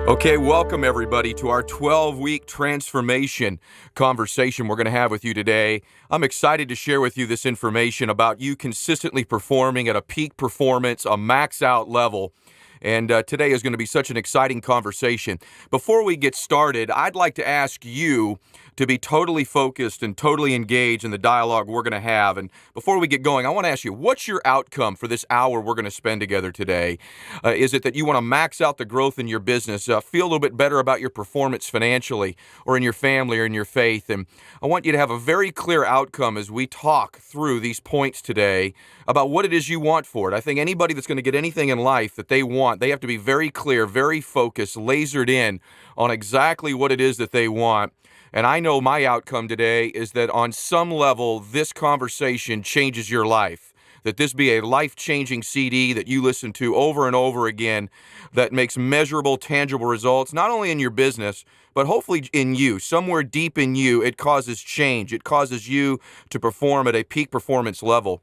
Okay, welcome everybody to our 12-week transformation conversation we're going to have with you today. I'm excited to share with you this information about you consistently performing at a peak performance, a max out level. And today is going to be such an exciting conversation. Before we get started, I'd like to ask you to be totally focused and totally engaged in the dialogue we're going to have. And before we get going, I want to ask you, what's your outcome for this hour we're going to spend together today? Is it that you want to max out the growth in your business, feel a little bit better about your performance financially or in your family or in your faith? And I want you to have a very clear outcome as we talk through these points today about what it is you want for it. I think anybody that's going to get anything in life that they want, they have to be very clear, very focused, lasered in on exactly what it is that they want. And I know my outcome today is that on some level, this conversation changes your life. That this be a life-changing CD that you listen to over and over again that makes measurable, tangible results, not only in your business, but hopefully in you. Somewhere deep in you, it causes change. It causes you to perform at a peak performance level.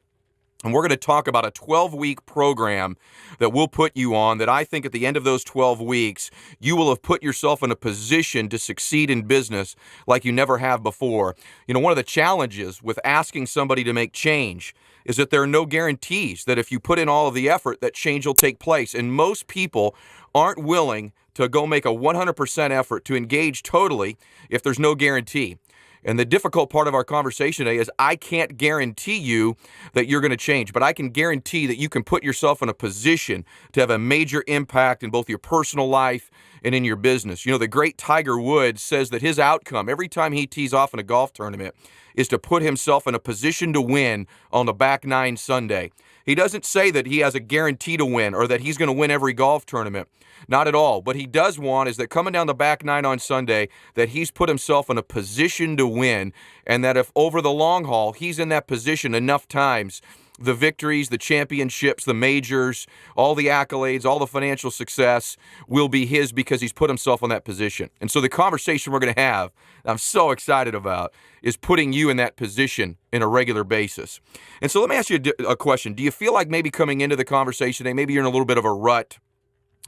And we're going to talk about a 12-week program that we'll put you on that I think at the end of those 12 weeks, you will have put yourself in a position to succeed in business like you never have before. You know, one of the challenges with asking somebody to make change is that there are no guarantees that if you put in all of the effort, that change will take place. And most people aren't willing to go make a 100% effort to engage totally if there's no guarantee. And the difficult part of our conversation today is I can't guarantee you that you're going to change, but I can guarantee that you can put yourself in a position to have a major impact in both your personal life and in your business. You know, the great Tiger Woods says that his outcome every time he tees off in a golf tournament is to put himself in a position to win on the back nine Sunday. He doesn't say that he has a guarantee to win or that he's going to win every golf tournament. Not at all. What he does want is that coming down the back nine on Sunday, that he's put himself in a position to win, and that if over the long haul he's in that position enough times, the victories, the championships, the majors, all the accolades, all the financial success will be his because he's put himself in that position. And so the conversation we're going to have, I'm so excited about, is putting you in that position in a regular basis. And so let me ask you a question. Do you feel like maybe coming into the conversation today, maybe you're in a little bit of a rut?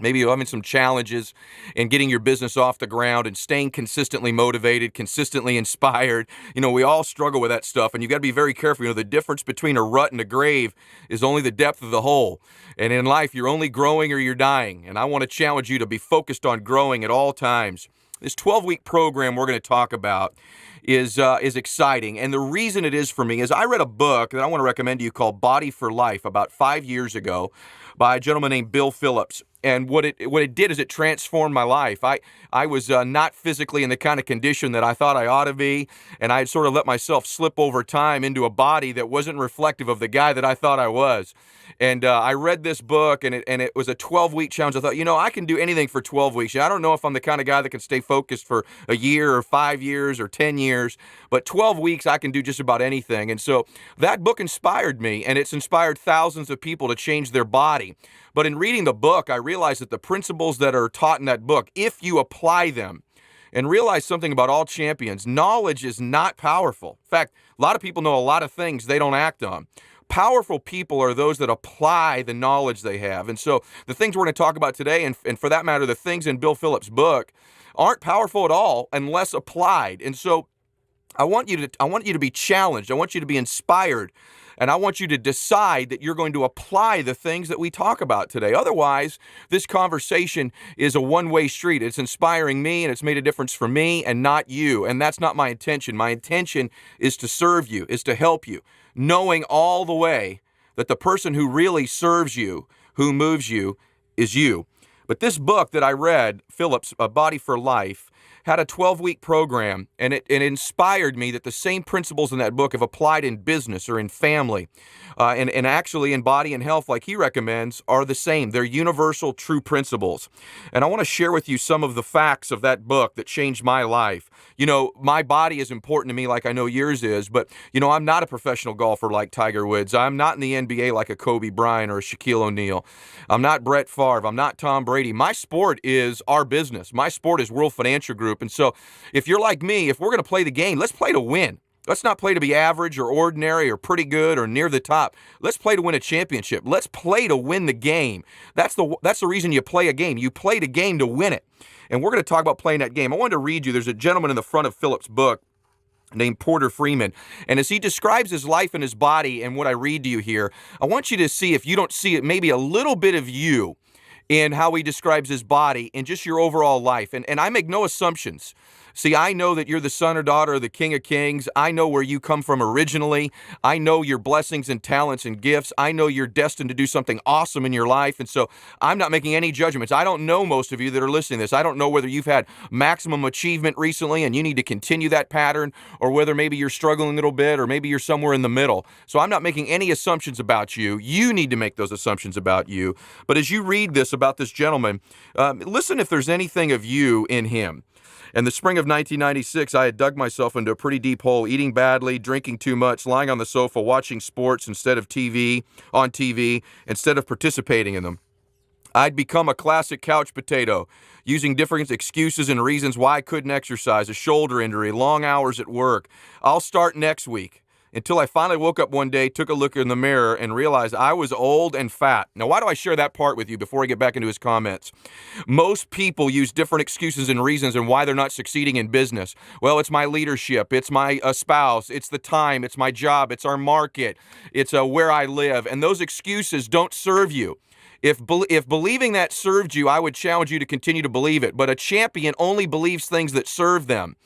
Maybe you're having some challenges in getting your business off the ground and staying consistently motivated, consistently inspired. You know, we all struggle with that stuff, and you got to be very careful. You know, the difference between a rut and a grave is only the depth of the hole. And in life, you're only growing or you're dying. And I want to challenge you to be focused on growing at all times. This 12-week program we're going to talk about is exciting. And the reason it is for me is I read a book that I want to recommend to you called Body for Life about 5 years ago by a gentleman named Bill Phillips. And what it did is it transformed my life. I was not physically in the kind of condition that I thought I ought to be, and I had sort of let myself slip over time into a body that wasn't reflective of the guy that I thought I was. And I read this book, and it was a 12-week challenge. I thought, you know, I can do anything for 12 weeks. I don't know if I'm the kind of guy that can stay focused for a year or 5 years or 10 years, but 12 weeks I can do just about anything. And so that book inspired me, and it's inspired thousands of people to change their body. But in reading the book, I realized that the principles that are taught in that book, if you apply them, and realize something about all champions, knowledge is not powerful. In fact, a lot of people know a lot of things they don't act on. Powerful people are those that apply the knowledge they have. And so the things we're going to talk about today, and for that matter, the things in Bill Phillips' book, aren't powerful at all unless applied. And so I want you to be challenged. I want you to be inspired. And I want you to decide that you're going to apply the things that we talk about today. Otherwise, this conversation is a one-way street. It's inspiring me, and it's made a difference for me and not you. And that's not my intention. My intention is to serve you, is to help you, knowing all the way that the person who really serves you, who moves you, is you. But this book that I read, Phillips, A Body for Life, had a 12-week program, and it inspired me that the same principles in that book have applied in business or in family, and actually in body and health, like he recommends, are the same. They're universal, true principles. And I want to share with you some of the facts of that book that changed my life. You know, my body is important to me like I know yours is, but, you know, I'm not a professional golfer like Tiger Woods. I'm not in the NBA like a Kobe Bryant or a Shaquille O'Neal. I'm not Brett Favre. I'm not Tom Brady. My sport is our business. My sport is World Financial Group. And so if you're like me, if we're going to play the game, let's play to win. Let's not play to be average or ordinary or pretty good or near the top. Let's play to win a championship. Let's play to win the game. That's the reason you play a game. You play the game to win it. And we're going to talk about playing that game. I wanted to read you. There's a gentleman in the front of Philip's book named Porter Freeman. And as he describes his life and his body and what I read to you here, I want you to see, if you don't see it, maybe a little bit of you in how he describes his body and just your overall life. And I make no assumptions. See, I know that you're the son or daughter of the King of Kings. I know where you come from originally. I know your blessings and talents and gifts. I know you're destined to do something awesome in your life. And so I'm not making any judgments. I don't know most of you that are listening to this. I don't know whether you've had maximum achievement recently and you need to continue that pattern, or whether maybe you're struggling a little bit, or maybe you're somewhere in the middle. So I'm not making any assumptions about you. You need to make those assumptions about you. But as you read this about this gentleman, listen if there's anything of you in him. In the spring of 1996, I had dug myself into a pretty deep hole, eating badly, drinking too much, lying on the sofa, watching sports instead of TV, instead of participating in them. I'd become a classic couch potato, using different excuses and reasons why I couldn't exercise, a shoulder injury, long hours at work. I'll start next week. Until I finally woke up one day, took a look in the mirror, and realized I was old and fat. Now, why do I share that part with you before I get back into his comments? Most people use different excuses and reasons and why they're not succeeding in business. Well, it's my leadership, it's my spouse, it's the time, it's my job, it's our market, it's where I live. And those excuses don't serve you. If believing that served you, I would challenge you to continue to believe it. But a champion only believes things that serve them.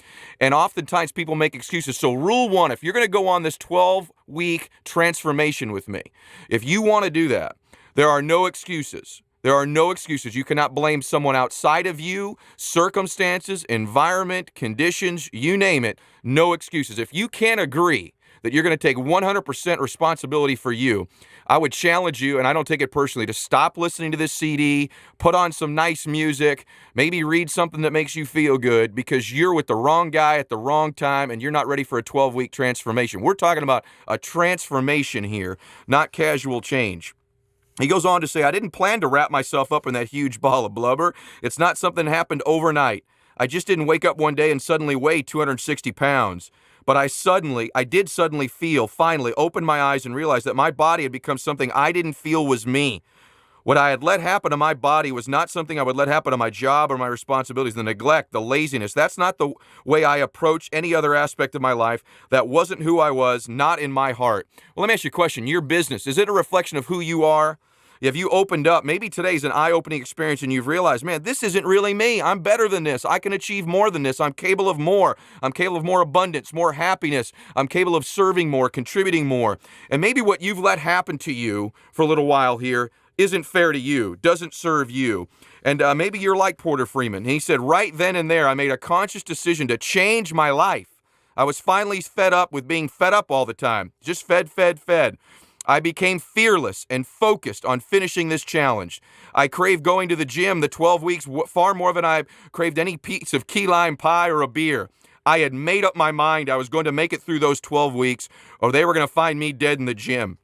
And oftentimes people make excuses. So rule one, if you're going to go on this 12-week transformation with me, if you want to do that, there are no excuses. There are no excuses. You cannot blame someone outside of you, circumstances, environment, conditions, you name it. No excuses. If you can't agree that you're going to take 100% responsibility for you, I would challenge you, and I don't take it personally, to stop listening to this CD, put on some nice music, maybe read something that makes you feel good, because you're with the wrong guy at the wrong time and you're not ready for a 12-week transformation. We're talking about a transformation here, not casual change. He goes on to say, I didn't plan to wrap myself up in that huge ball of blubber. It's not something that happened overnight. I just didn't wake up one day and suddenly weigh 260 pounds. But I did suddenly finally open my eyes and realize that my body had become something I didn't feel was me. What I had let happen to my body was not something I would let happen to my job or my responsibilities. The neglect, the laziness, that's not the way I approach any other aspect of my life. That wasn't who I was, not in my heart. Well, let me ask you a question. Your business, is it a reflection of who you are? If you opened up, maybe today's an eye-opening experience and you've realized, man, this isn't really me. I'm better than this. I can achieve more than this. I'm capable of more. I'm capable of more abundance, more happiness. I'm capable of serving more, contributing more. And maybe what you've let happen to you for a little while here isn't fair to you, doesn't serve you. And maybe you're like Porter Freeman. He said, right then and there, I made a conscious decision to change my life. I was finally fed up with being fed up all the time. Just fed. I became fearless and focused on finishing this challenge. I craved going to the gym the 12 weeks far more than I craved any piece of key lime pie or a beer. I had made up my mind I was going to make it through those 12 weeks or they were going to find me dead in the gym.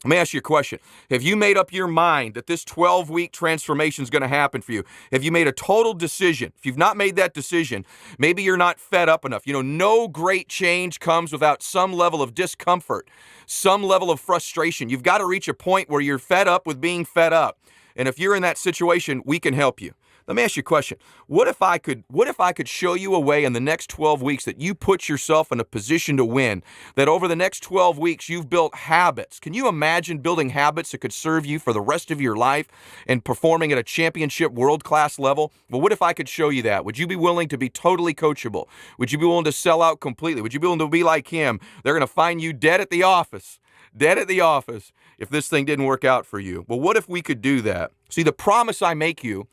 Let me ask you a question. Have you made up your mind that this 12-week transformation is going to happen for you? Have you made a total decision? If you've not made that decision, maybe you're not fed up enough. You know, no great change comes without some level of discomfort, some level of frustration. You've got to reach a point where you're fed up with being fed up. And if you're in that situation, we can help you. Let me ask you a question. What if I could show you a way in the next 12 weeks that you put yourself in a position to win, that over the next 12 weeks you've built habits? Can you imagine building habits that could serve you for the rest of your life and performing at a championship world-class level? Well, what if I could show you that? Would you be willing to be totally coachable? Would you be willing to sell out completely? Would you be willing to be like him? They're going to find you dead at the office if this thing didn't work out for you. Well, what if we could do that? See, the promise I make you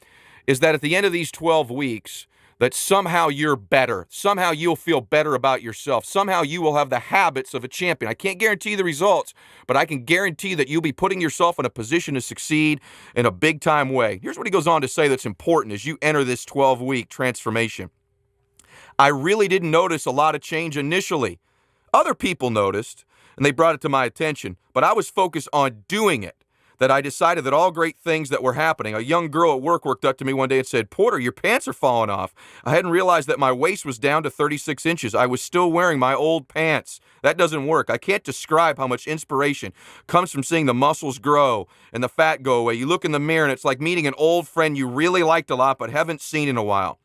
is that at the end of these 12 weeks, that somehow you're better. Somehow you'll feel better about yourself. Somehow you will have the habits of a champion. I can't guarantee the results, but I can guarantee that you'll be putting yourself in a position to succeed in a big-time way. Here's what he goes on to say that's important as you enter this 12-week transformation. I really didn't notice a lot of change initially. Other people noticed, and they brought it to my attention, but I was focused on doing it. that I decided that all great things that were happening. A young girl at work walked up to me one day and said, "Porter, your pants are falling off." I hadn't realized that my waist was down to 36 inches. I was still wearing my old pants. That doesn't work. I can't describe how much inspiration comes from seeing the muscles grow and the fat go away. You look in the mirror and it's like meeting an old friend you really liked a lot but haven't seen in a while.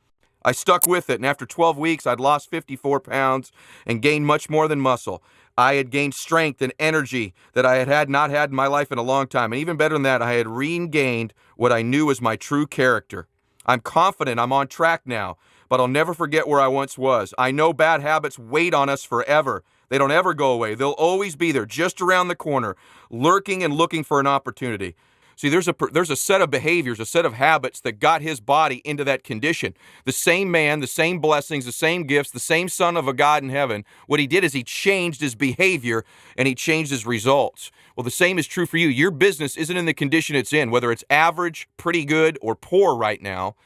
I stuck with it, and after 12 weeks, I'd lost 54 pounds and gained much more than muscle. I had gained strength and energy that I had not had in my life in a long time. And even better than that, I had regained what I knew was my true character. I'm confident I'm on track now, but I'll never forget where I once was. I know bad habits wait on us forever. They don't ever go away. They'll always be there, just around the corner, lurking and looking for an opportunity. See, there's a set of behaviors, a set of habits that got his body into that condition. The same man, the same blessings, the same gifts, the same son of a God in heaven. What he did is he changed his behavior and he changed his results. Well, the same is true for you. Your business isn't in the condition it's in, whether it's average, pretty good, or poor right now.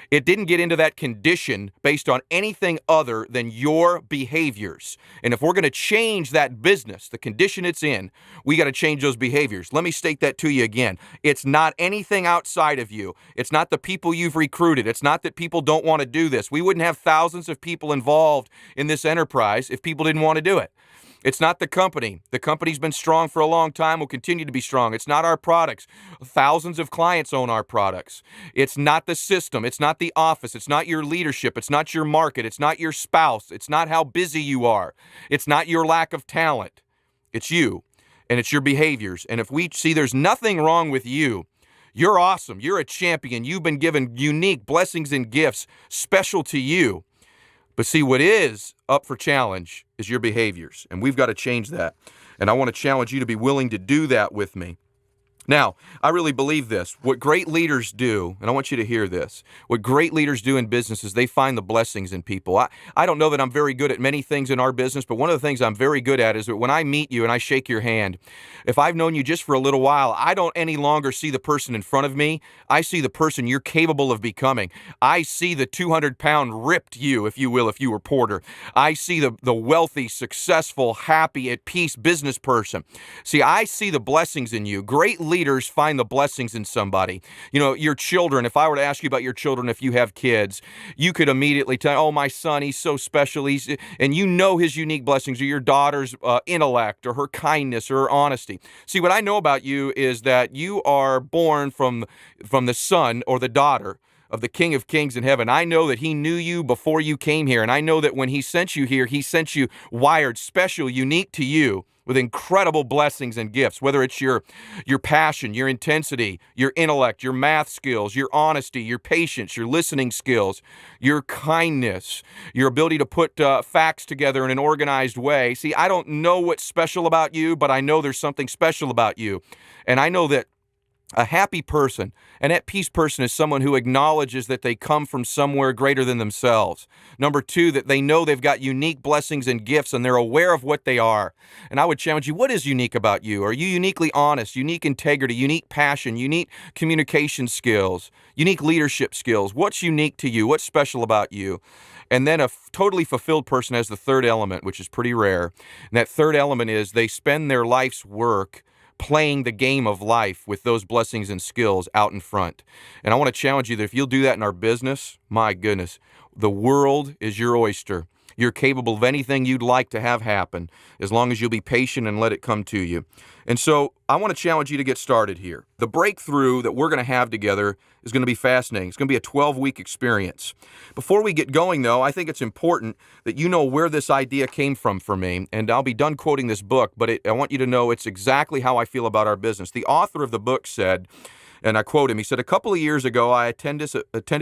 It didn't get into that condition based on anything other than your behaviors. And if we're going to change that business, the condition it's in, we got to change those behaviors. Let me state that to you again. It's not anything outside of you. It's not the people you've recruited. It's not that people don't want to do this. We wouldn't have thousands of people involved in this enterprise if people didn't want to do it. It's not the company. The company's been strong for a long time, will continue to be strong. It's not our products. Thousands of clients own our products. It's not the system. It's not the office. It's not your leadership. It's not your market. It's not your spouse. It's not how busy you are. It's not your lack of talent. It's you, and it's your behaviors. And if we see there's nothing wrong with you, you're awesome. You're a champion. You've been given unique blessings and gifts special to you. But see, what is up for challenge is your behaviors, and we've got to change that. And I want to challenge you to be willing to do that with me. Now, I really believe this. What great leaders do, and I want you to hear this, what great leaders do in business is they find the blessings in people. I don't know that I'm very good at many things in our business, but one of the things I'm very good at is that when I meet you and I shake your hand, if I've known you just for a little while, I don't any longer see the person in front of me. I see the person you're capable of becoming. I see the 200-pound ripped you, if you will, if you were Porter. I see the wealthy, successful, happy, at peace business person. See, I see the blessings in you. Great leaders find the blessings in somebody. You know, your children, if I were to ask you about your children, if you have kids, you could immediately tell, oh, my son, he's so special. And you know his unique blessings, or your daughter's intellect, or her kindness, or her honesty. See, what I know about you is that you are born from the son or the daughter of the King of Kings in heaven. I know that he knew you before you came here. And I know that when he sent you here, he sent you wired, special, unique to you, with incredible blessings and gifts, whether it's your passion, your intensity, your intellect, your math skills, your honesty, your patience, your listening skills, your kindness, your ability to put facts together in an organized way. See, I don't know what's special about you, but I know there's something special about you. And I know that a happy person, an at peace person, is someone who acknowledges that they come from somewhere greater than themselves. Number two, that they know they've got unique blessings and gifts and they're aware of what they are. And I would challenge you, what is unique about you? Are you uniquely honest, unique integrity, unique passion, unique communication skills, unique leadership skills? What's unique to you? What's special about you? And then a totally fulfilled person has the third element, which is pretty rare. And that third element is they spend their life's work playing the game of life with those blessings and skills out in front. And I want to challenge you that if you'll do that in our business, my goodness, the world is your oyster. You're capable of anything you'd like to have happen, as long as you'll be patient and let it come to you. And so I want to challenge you to get started here. The breakthrough that we're going to have together is going to be fascinating. It's going to be a 12-week experience. Before we get going, though, I think it's important that you know where this idea came from for me. And I'll be done quoting this book, but I want you to know it's exactly how I feel about our business. The author of the book said, and I quote him, he said, "A couple of years ago, I attended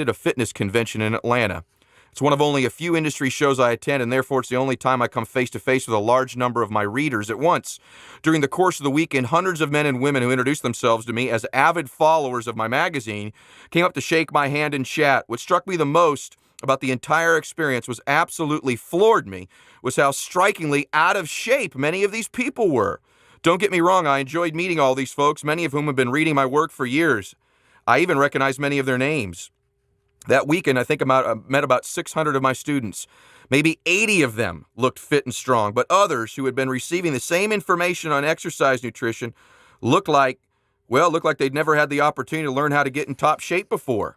a fitness convention in Atlanta. It's one of only a few industry shows I attend, and therefore it's the only time I come face-to-face with a large number of my readers at once. During the course of the weekend, hundreds of men and women who introduced themselves to me as avid followers of my magazine came up to shake my hand and chat. What struck me the most about the entire experience was absolutely floored me, was how strikingly out of shape many of these people were. Don't get me wrong, I enjoyed meeting all these folks, many of whom have been reading my work for years. I even recognize many of their names. That weekend, I think I met about 600 of my students. Maybe 80 of them looked fit and strong, but others who had been receiving the same information on exercise nutrition looked like Well, it looked like they'd never had the opportunity to learn how to get in top shape before.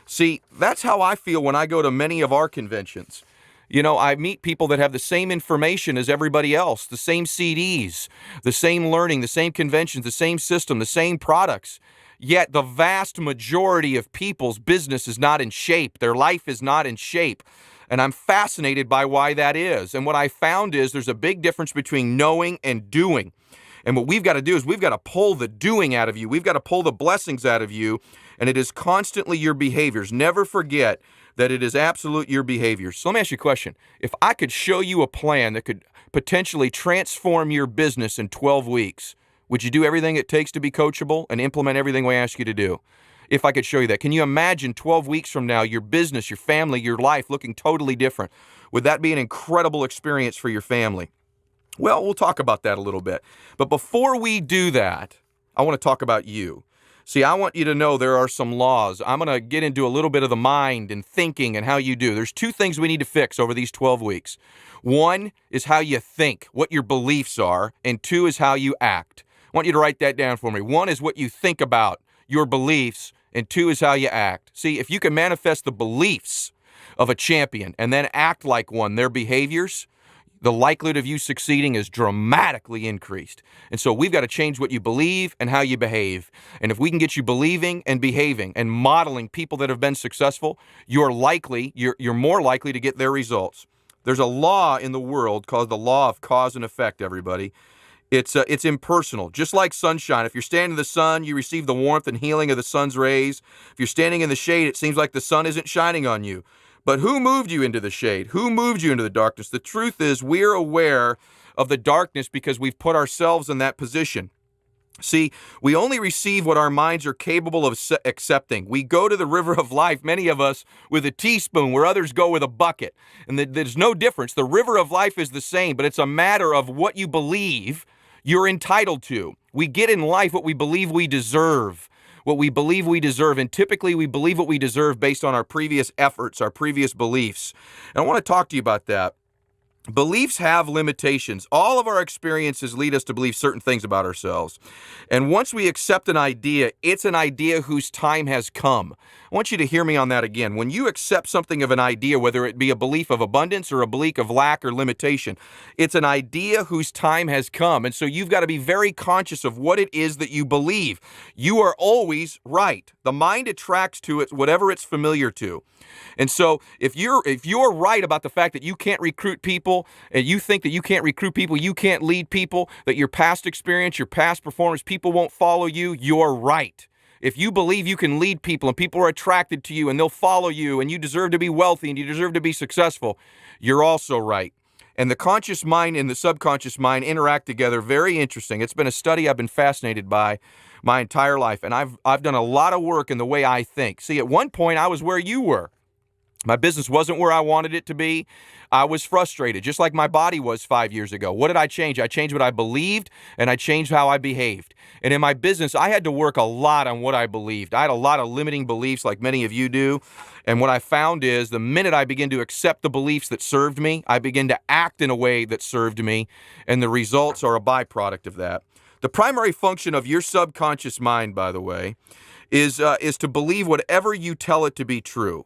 See, that's how I feel when I go to many of our conventions. You know, I meet people that have the same information as everybody else, the same CDs, the same learning, the same conventions, the same system, the same products. Yet the vast majority of people's business is not in shape. Their life is not in shape. And I'm fascinated by why that is. And what I found is there's a big difference between knowing and doing. And what we've got to do is we've got to pull the doing out of you. We've got to pull the blessings out of you. And it is constantly your behaviors. Never forget that it is absolute your behaviors. So let me ask you a question. If I could show you a plan that could potentially transform your business in 12 weeks, would you do everything it takes to be coachable and implement everything we ask you to do? If I could show you that, can you imagine 12 weeks from now, your business, your family, your life looking totally different? Would that be an incredible experience for your family? Well, we'll talk about that a little bit. But before we do that, I want to talk about you. See, I want you to know there are some laws. I'm going to get into a little bit of the mind and thinking and how you do. There's two things we need to fix over these 12 weeks. One is how you think, what your beliefs are, and two is how you act. I want you to write that down for me. One is what you think about, your beliefs, and two is how you act. See, if you can manifest the beliefs of a champion and then act like one, their behaviors, the likelihood of you succeeding is dramatically increased. And so we've got to change what you believe and how you behave. And if we can get you believing and behaving and modeling people that have been successful, you're more likely to get their results. There's a law in the world called the law of cause and effect, everybody. It's impersonal, just like sunshine. If you're standing in the sun, you receive the warmth and healing of the sun's rays. If you're standing in the shade, it seems like the sun isn't shining on you. But who moved you into the shade? Who moved you into the darkness? The truth is we're aware of the darkness because we've put ourselves in that position. See, we only receive what our minds are capable of accepting. We go to the river of life, many of us, with a teaspoon, where others go with a bucket. And there's no difference. The river of life is the same, but it's a matter of what you believe you're entitled to. We get in life what we believe we deserve. What we believe we deserve. And typically we believe what we deserve based on our previous efforts, our previous beliefs. And I want to talk to you about that. Beliefs have limitations. All of our experiences lead us to believe certain things about ourselves. And once we accept an idea, it's an idea whose time has come. I want you to hear me on that again. When you accept something of an idea, whether it be a belief of abundance or a belief of lack or limitation, it's an idea whose time has come. And so you've got to be very conscious of what it is that you believe. You are always right. The mind attracts to it whatever it's familiar to. And so if you're right about the fact that you can't recruit people, and you think that you can't recruit people, you can't lead people, that your past experience, your past performance, people won't follow you, you're right. If you believe you can lead people and people are attracted to you and they'll follow you and you deserve to be wealthy and you deserve to be successful, you're also right. And the conscious mind and the subconscious mind interact together. Very interesting. It's been a study I've been fascinated by my entire life. And I've done a lot of work in the way I think. See, at one point I was where you were. My business wasn't where I wanted it to be. I was frustrated, just like my body was 5 years ago. What did I change? I changed what I believed, and I changed how I behaved. And in my business, I had to work a lot on what I believed. I had a lot of limiting beliefs like many of you do. And what I found is the minute I began to accept the beliefs that served me, I began to act in a way that served me, and the results are a byproduct of that. The primary function of your subconscious mind, by the way, is to believe whatever you tell it to be true.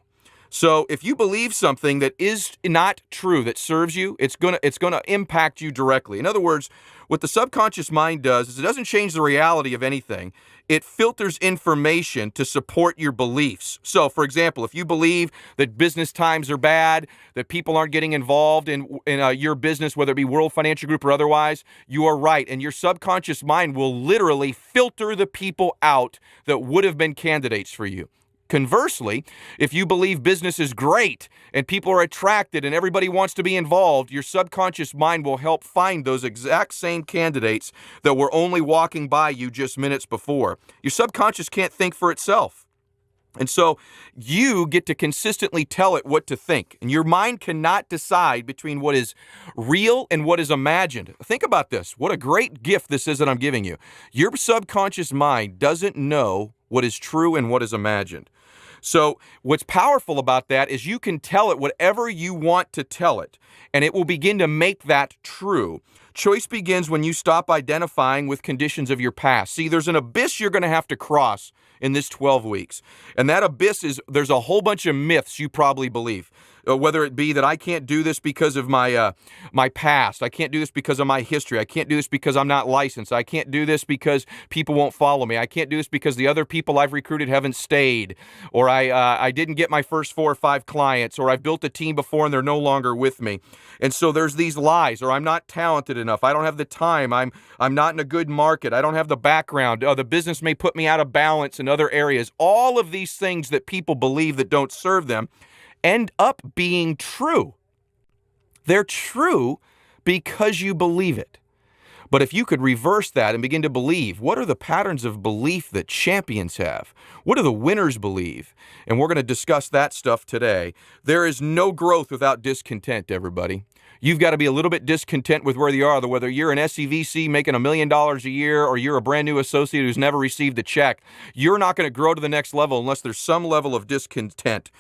So if you believe something that is not true, that serves you, it's gonna impact you directly. In other words, what the subconscious mind does is it doesn't change the reality of anything. It filters information to support your beliefs. So, for example, if you believe that business times are bad, that people aren't getting involved in your business, whether it be World Financial Group or otherwise, you are right. And your subconscious mind will literally filter the people out that would have been candidates for you. Conversely, if you believe business is great and people are attracted and everybody wants to be involved, your subconscious mind will help find those exact same candidates that were only walking by you just minutes before. Your subconscious can't think for itself. And so you get to consistently tell it what to think. And your mind cannot decide between what is real and what is imagined. Think about this. What a great gift this is that I'm giving you. Your subconscious mind doesn't know what is true and what is imagined. So what's powerful about that is you can tell it whatever you want to tell it, and it will begin to make that true. Choice begins when you stop identifying with conditions of your past. See, there's an abyss you're going to have to cross in this 12 weeks. And that abyss is, there's a whole bunch of myths you probably believe. Whether it be that I can't do this because of my past, I can't do this because of my history, I can't do this because I'm not licensed, I can't do this because people won't follow me, I can't do this because the other people I've recruited haven't stayed, or I didn't get my first 4 or 5 clients, or I've built a team before and they're no longer with me. And so there's these lies, or I'm not talented enough, I don't have the time, I'm not in a good market, I don't have the background, the business may put me out of balance in other areas. All of these things that people believe that don't serve them end up being true. They're true because you believe it. But if you could reverse that and begin to believe, what are the patterns of belief that champions have? What do the winners believe? And we're going to discuss that stuff today. There is no growth without discontent, everybody. You've got to be a little bit discontent with where you are, whether you're an SEVC making $1 million a year or you're a brand new associate who's never received a check. You're not going to grow to the next level unless there's some level of discontent.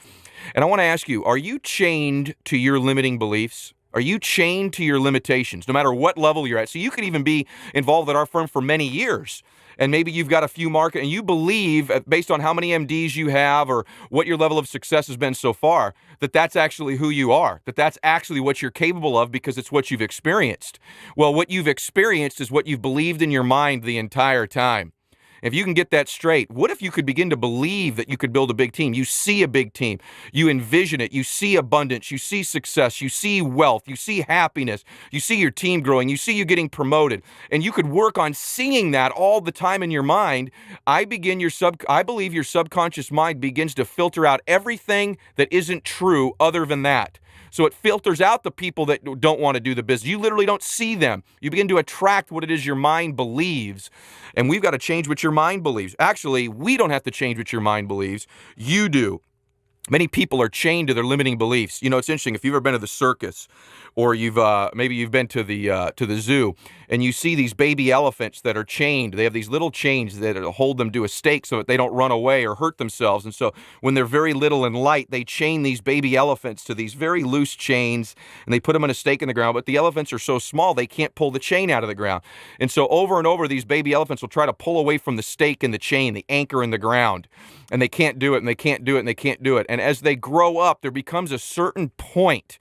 And I want to ask you, are you chained to your limiting beliefs? Are you chained to your limitations, no matter what level you're at? So you could even be involved at our firm for many years, and maybe you've got a few market, and you believe, based on how many MDs you have or what your level of success has been so far, that that's actually who you are, that that's actually what you're capable of because it's what you've experienced. Well, what you've experienced is what you've believed in your mind the entire time. If you can get that straight, what if you could begin to believe that you could build a big team? You see a big team, you envision it, you see abundance, you see success, you see wealth, you see happiness, you see your team growing, you see you getting promoted, and you could work on seeing that all the time in your mind. I believe your subconscious mind begins to filter out everything that isn't true other than that. So it filters out the people that don't want to do the business. You literally don't see them. You begin to attract what it is your mind believes. And we've got to change what your mind believes. Actually, we don't have to change what your mind believes. You do. Many people are chained to their limiting beliefs. You know, it's interesting. If you've ever been to the circus, or maybe you've been to the zoo, and you see these baby elephants that are chained. They have these little chains that hold them to a stake so that they don't run away or hurt themselves. And so when they're very little and light, they chain these baby elephants to these very loose chains, and they put them on a stake in the ground. But the elephants are so small they can't pull the chain out of the ground. And so over and over, these baby elephants will try to pull away from the stake and the chain, the anchor in the ground. And they can't do it, and they can't do it, and they can't do it. And as they grow up, there becomes a certain point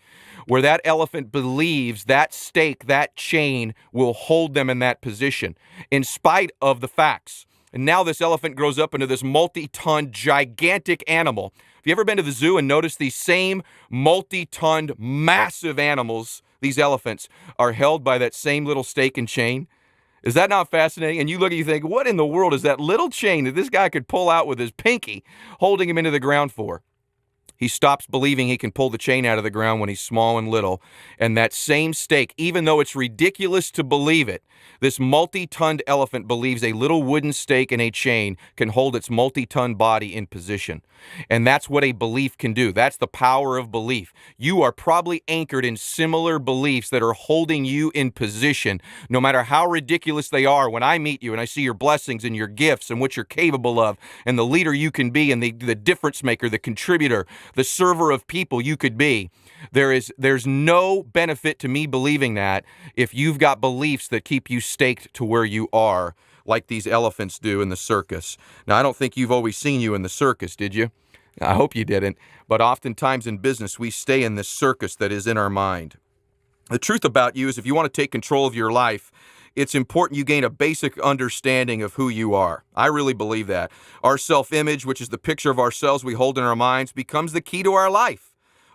where that elephant believes that stake, that chain, will hold them in that position, in spite of the facts. And now this elephant grows up into this multi-ton, gigantic animal. Have you ever been to the zoo and noticed these same multi-ton, massive animals, these elephants, are held by that same little stake and chain? Is that not fascinating? And you look and you think, what in the world is that little chain that this guy could pull out with his pinky holding him into the ground for? He stops believing he can pull the chain out of the ground when he's small and little. And that same stake, even though it's ridiculous to believe it, this multi-ton elephant believes a little wooden stake and a chain can hold its multi-ton body in position. And that's what a belief can do. That's the power of belief. You are probably anchored in similar beliefs that are holding you in position, no matter how ridiculous they are. When I meet you and I see your blessings and your gifts and what you're capable of and the leader you can be and the difference maker, the contributor, the server of people you could be, there's no benefit to me believing that if you've got beliefs that keep you staked to where you are, like these elephants do in the circus. Now, I don't think you've always seen you in the circus, did you? I hope you didn't. But oftentimes in business, we stay in this circus that is in our mind. The truth about you is if you want to take control of your life, it's important you gain a basic understanding of who you are. I really believe that. Our self-image, which is the picture of ourselves we hold in our minds, becomes the key to our life.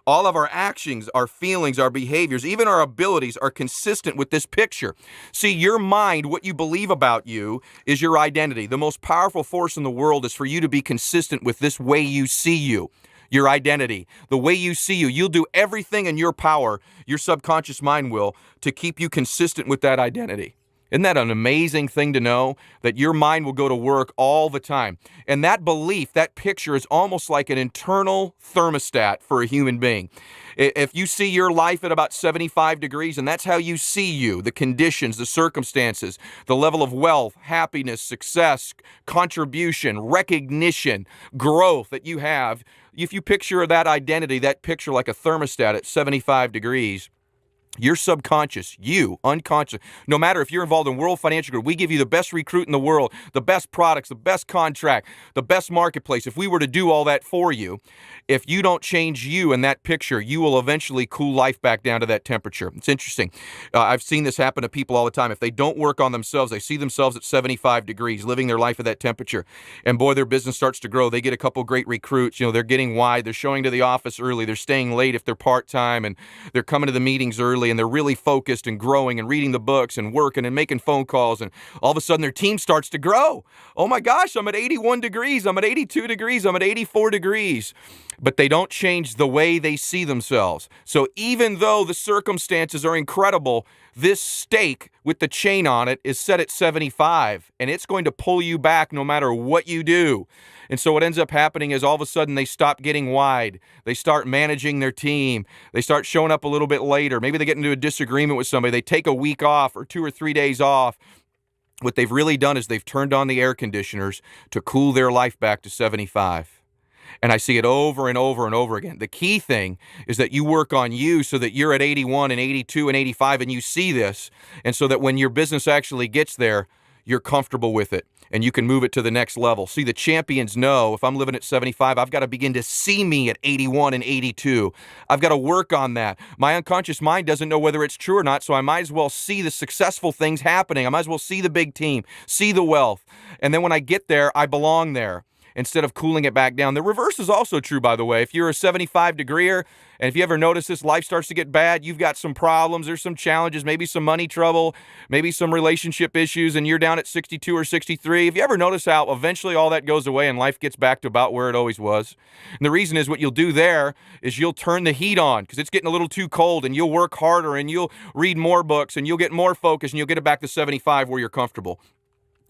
All of our actions, our feelings, our behaviors, even our abilities are consistent with this picture. See, your mind, what you believe about you, is your identity. The most powerful force in the world is for you to be consistent with this way you see you. Your identity, the way you see you. You'll do everything in your power, your subconscious mind will, to keep you consistent with that identity. Isn't that an amazing thing to know? That your mind will go to work all the time. And that belief, that picture is almost like an internal thermostat for a human being. If you see your life at about 75 degrees, and that's how you see you, the conditions, the circumstances, the level of wealth, happiness, success, contribution, recognition, growth that you have, if you picture that identity, that picture like a thermostat at 75 degrees, Your subconscious, you, unconscious, no matter if you're involved in World Financial Group, we give you the best recruit in the world, the best products, the best contract, the best marketplace. If we were to do all that for you, if you don't change you in that picture, you will eventually cool life back down to that temperature. It's interesting. I've seen this happen to people all the time. If they don't work on themselves, they see themselves at 75 degrees, living their life at that temperature. And boy, their business starts to grow. They get a couple great recruits. They're getting wide. They're showing to the office early. They're staying late if they're part-time, and they're coming to the meetings early, and they're really focused and growing and reading the books and working and making phone calls. And all of a sudden their team starts to grow. Oh my gosh, I'm at 81 degrees. I'm at 82 degrees. I'm at 84 degrees. But they don't change the way they see themselves. So even though the circumstances are incredible, this stake with the chain on it is set at 75, and it's going to pull you back no matter what you do. And so what ends up happening is all of a sudden they stop getting wide. They start managing their team. They start showing up a little bit later. Maybe they get into a disagreement with somebody. They take a week off or 2 or 3 days off. What they've really done is they've turned on the air conditioners to cool their life back to 75. And I see it over and over and over again. The key thing is that you work on you so that you're at 81 and 82 and 85 and you see this. And so that when your business actually gets there, you're comfortable with it and you can move it to the next level. See, the champions know if I'm living at 75, I've got to begin to see me at 81 and 82. I've got to work on that. My unconscious mind doesn't know whether it's true or not, so I might as well see the successful things happening. I might as well see the big team, see the wealth. And then when I get there, I belong there, instead of cooling it back down. The reverse is also true, by the way. If you're a 75 degreer, and if you ever notice this, life starts to get bad, you've got some problems, there's some challenges, maybe some money trouble, maybe some relationship issues, and you're down at 62 or 63. Have you ever noticed how eventually all that goes away and life gets back to about where it always was? And the reason is what you'll do there is you'll turn the heat on because it's getting a little too cold, and you'll work harder, and you'll read more books, and you'll get more focus, and you'll get it back to 75 where you're comfortable.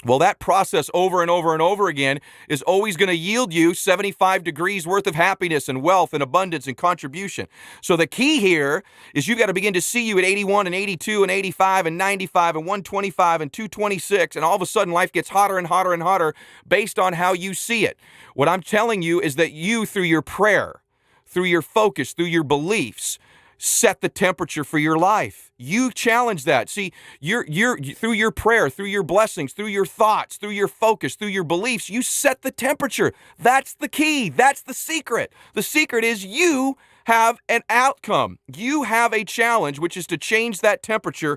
Well, that process over and over and over again is always going to yield you 75 degrees worth of happiness and wealth and abundance and contribution. So the key here is you've got to begin to see you at 81 and 82 and 85 and 95 and 125 and 226, and all of a sudden life gets hotter and hotter and hotter based on how you see it. What I'm telling you is that you, through your prayer, through your focus, through your beliefs, set the temperature for your life. You challenge that. See, you're through your prayer, through your blessings, through your thoughts, through your focus, through your beliefs, you set the temperature. That's the key. That's the secret. The secret is you have an outcome. You have a challenge, which is to change that temperature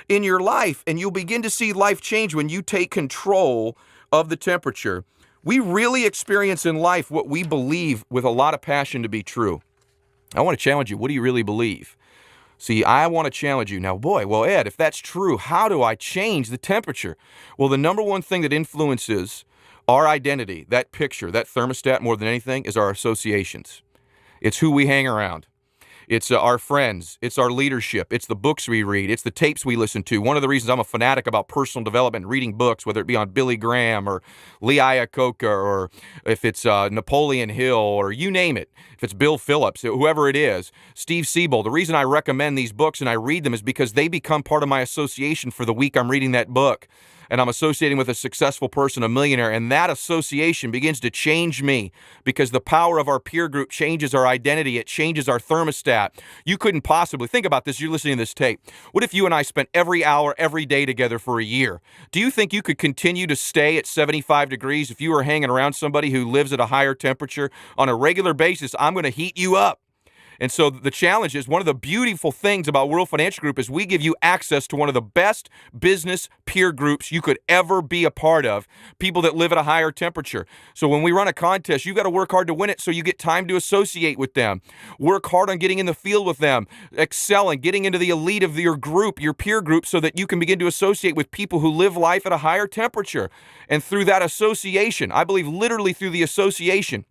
in your life, and you'll begin to see life change when you take control of the temperature. We really experience in life what we believe with a lot of passion to be true. I want to challenge you. What do you really believe? See, I want to challenge you. Now, boy, well, Ed, if that's true, how do I change the temperature? Well, the number one thing that influences our identity, that picture, that thermostat more than anything, is our associations. It's who we hang around. It's our friends. It's our leadership. It's the books we read. It's the tapes we listen to. One of the reasons I'm a fanatic about personal development, reading books, whether it be on Billy Graham or Lee Iacocca, or if it's Napoleon Hill, or you name it, if it's Bill Phillips, whoever it is, Steve Siebel. The reason I recommend these books and I read them is because they become part of my association for the week I'm reading that book. And I'm associating with a successful person, a millionaire, and that association begins to change me because the power of our peer group changes our identity. It changes our thermostat. You couldn't possibly, think about this, you're listening to this tape. What if you and I spent every hour, every day together for a year? Do you think you could continue to stay at 75 degrees if you were hanging around somebody who lives at a higher temperature? On a regular basis, I'm going to heat you up. And so the challenge is, one of the beautiful things about World Financial Group is we give you access to one of the best business peer groups you could ever be a part of, people that live at a higher temperature. So when we run a contest, you've got to work hard to win it so you get time to associate with them. Work hard on getting in the field with them, excelling, getting into the elite of your group, your peer group, so that you can begin to associate with people who live life at a higher temperature. And through that association, I believe literally through the association,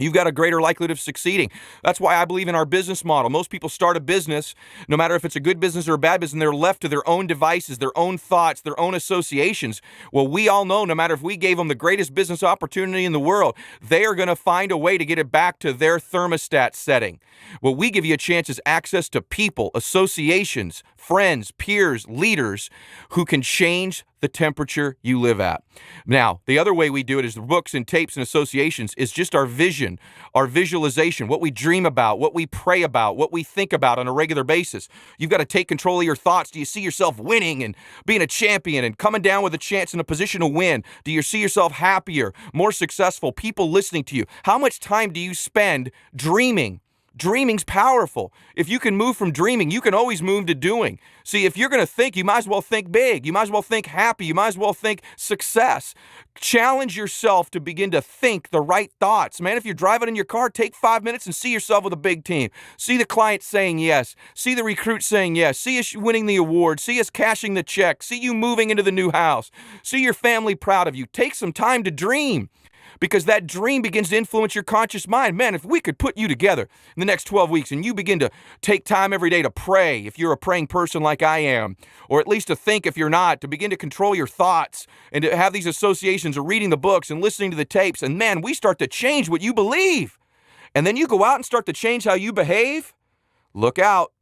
you've got a greater likelihood of succeeding. That's why I believe in our business model. Most people start a business, no matter if it's a good business or a bad business, and they're left to their own devices, their own thoughts, their own associations. Well, we all know no matter if we gave them the greatest business opportunity in the world, they are going to find a way to get it back to their thermostat setting. What we give you a chance is access to people, associations, friends, peers, leaders who can change the temperature you live at. Now, the other way we do it is the books and tapes and associations is just our vision, our visualization, what we dream about, what we pray about, what we think about on a regular basis. You've got to take control of your thoughts. Do you see yourself winning and being a champion and coming down with a chance in a position to win? Do you see yourself happier, more successful, people listening to you? How much time do you spend dreaming? Dreaming's powerful. If you can move from dreaming, you can always move to doing. See, if you're going to think, you might as well think big. You might as well think happy. You might as well think success. Challenge yourself to begin to think the right thoughts. Man, if you're driving in your car, take 5 minutes and see yourself with a big team. See the client saying yes. See the recruit saying yes. See us winning the award. See us cashing the check. See you moving into the new house. See your family proud of you. Take some time to dream, because that dream begins to influence your conscious mind. Man, if we could put you together in the next 12 weeks and you begin to take time every day to pray, if you're a praying person like I am, or at least to think if you're not, to begin to control your thoughts and to have these associations of reading the books and listening to the tapes, and man, we start to change what you believe. And then you go out and start to change how you behave. Look out.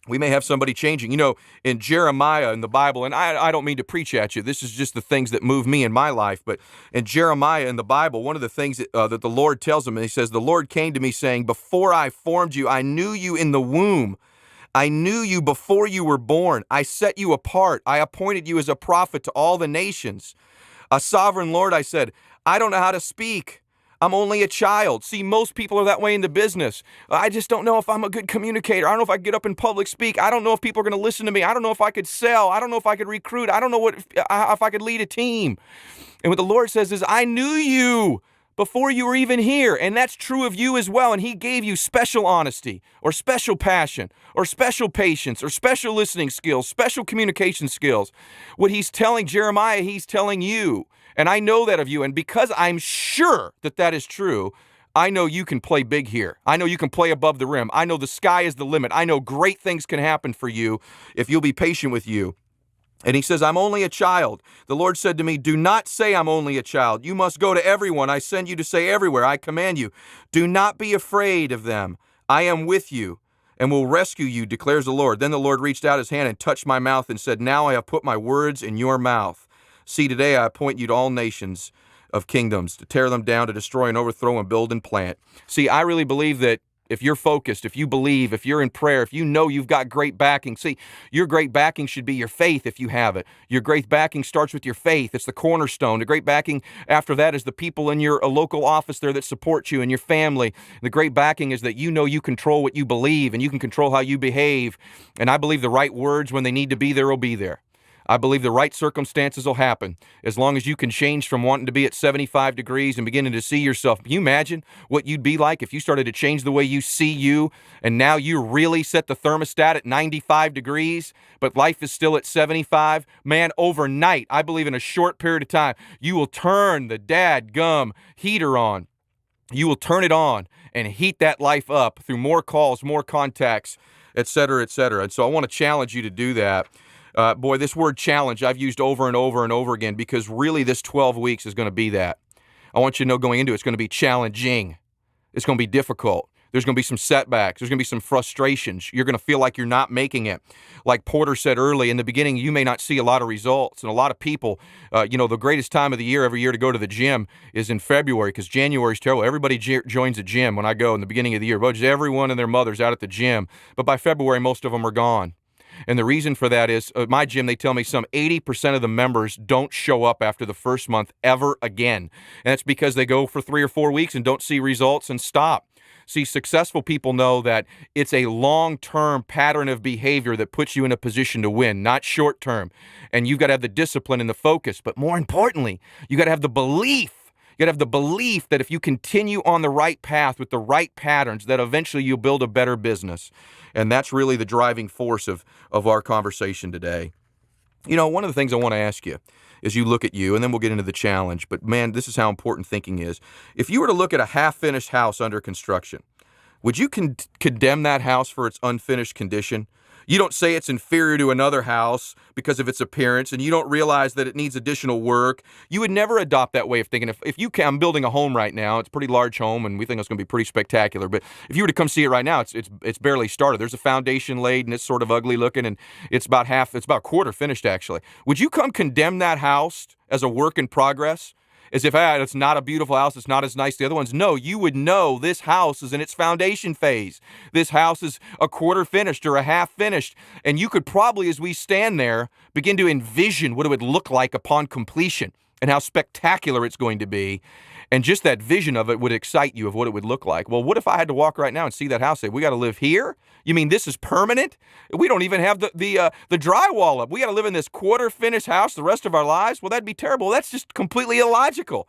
We may have somebody changing. You know, in Jeremiah in the Bible, and I don't mean to preach at you. This is just the things that move me in my life. But in Jeremiah in the Bible, one of the things that the Lord tells him, and he says, the Lord came to me saying, before I formed you, I knew you in the womb. I knew you before you were born. I set you apart. I appointed you as a prophet to all the nations. A sovereign Lord, I said, I don't know how to speak. I'm only a child. See, most people are that way in the business. I just don't know if I'm a good communicator. I don't know if I can get up in public speak. I don't know if people are going to listen to me. I don't know if I could sell. I don't know if I could recruit. I don't know if I could lead a team. And what the Lord says is, I knew you before you were even here. And that's true of you as well. And he gave you special honesty or special passion or special patience or special listening skills, special communication skills. What he's telling Jeremiah, he's telling you. And I know that of you. And because I'm sure that that is true, I know you can play big here. I know you can play above the rim. I know the sky is the limit. I know great things can happen for you if you'll be patient with you. And he says, I'm only a child. The Lord said to me, do not say I'm only a child. You must go to everyone. I send you to say everywhere. I command you. Do not be afraid of them. I am with you and will rescue you, declares the Lord. Then the Lord reached out his hand and touched my mouth and said, now I have put my words in your mouth. See, today I appoint you to all nations of kingdoms, to tear them down, to destroy and overthrow and build and plant. See, I really believe that if you're focused, if you believe, if you're in prayer, if you know you've got great backing, see, your great backing should be your faith if you have it. Your great backing starts with your faith. It's the cornerstone. The great backing after that is the people in your local office there that support you and your family. The great backing is that you know you control what you believe and you can control how you behave. And I believe the right words when they need to be there will be there. I believe the right circumstances will happen as long as you can change from wanting to be at 75 degrees and beginning to see yourself. Can you imagine what you'd be like if you started to change the way you see you and now you really set the thermostat at 95 degrees, but life is still at 75? Man, overnight, I believe in a short period of time, you will turn the dadgum heater on. You will turn it on and heat that life up through more calls, more contacts, et cetera, et cetera. And so I want to challenge you to do that. Boy, this word challenge I've used over and over and over again because really this 12 weeks is going to be that. I want you to know going into it, it's going to be challenging. It's going to be difficult. There's going to be some setbacks. There's going to be some frustrations. You're going to feel like you're not making it. Like Porter said early, in the beginning, you may not see a lot of results. And a lot of people, the greatest time of the year every year to go to the gym is in February because January is terrible. Everybody joins the gym when I go in the beginning of the year. But just everyone and their mothers out at the gym. But by February, most of them are gone. And the reason for that is, at my gym, they tell me some 80% of the members don't show up after the first month ever again. And it's because they go for 3 or 4 weeks and don't see results and stop. See, successful people know that it's a long-term pattern of behavior that puts you in a position to win, not short-term. And you've got to have the discipline and the focus. But more importantly, you got to have the belief. You got to have the belief that if you continue on the right path with the right patterns, that eventually you'll build a better business. And that's really the driving force of our conversation today. You know, one of the things I want to ask you is you look at you, and then we'll get into the challenge. But man, this is how important thinking is. If you were to look at a half-finished house under construction, would you condemn that house for its unfinished condition? You don't say it's inferior to another house because of its appearance, and you don't realize that it needs additional work. You would never adopt that way of thinking. If you can, I'm building a home right now. It's a pretty large home, and we think it's going to be pretty spectacular. But if you were to come see it right now, it's barely started. There's a foundation laid, and it's sort of ugly looking, and it's about a quarter finished, actually. Would you come condemn that house as a work in progress? As if, it's not a beautiful house, it's not as nice as the other ones. No, you would know this house is in its foundation phase. This house is a quarter finished or a half finished. And you could probably, as we stand there, begin to envision what it would look like upon completion and how spectacular it's going to be. And just that vision of it would excite you of what it would look like. Well, what if I had to walk right now and see that house, say, we got to live here? You mean this is permanent? We don't even have the drywall up. We got to live in this quarter finished house the rest of our lives? Well, that'd be terrible. That's just completely illogical.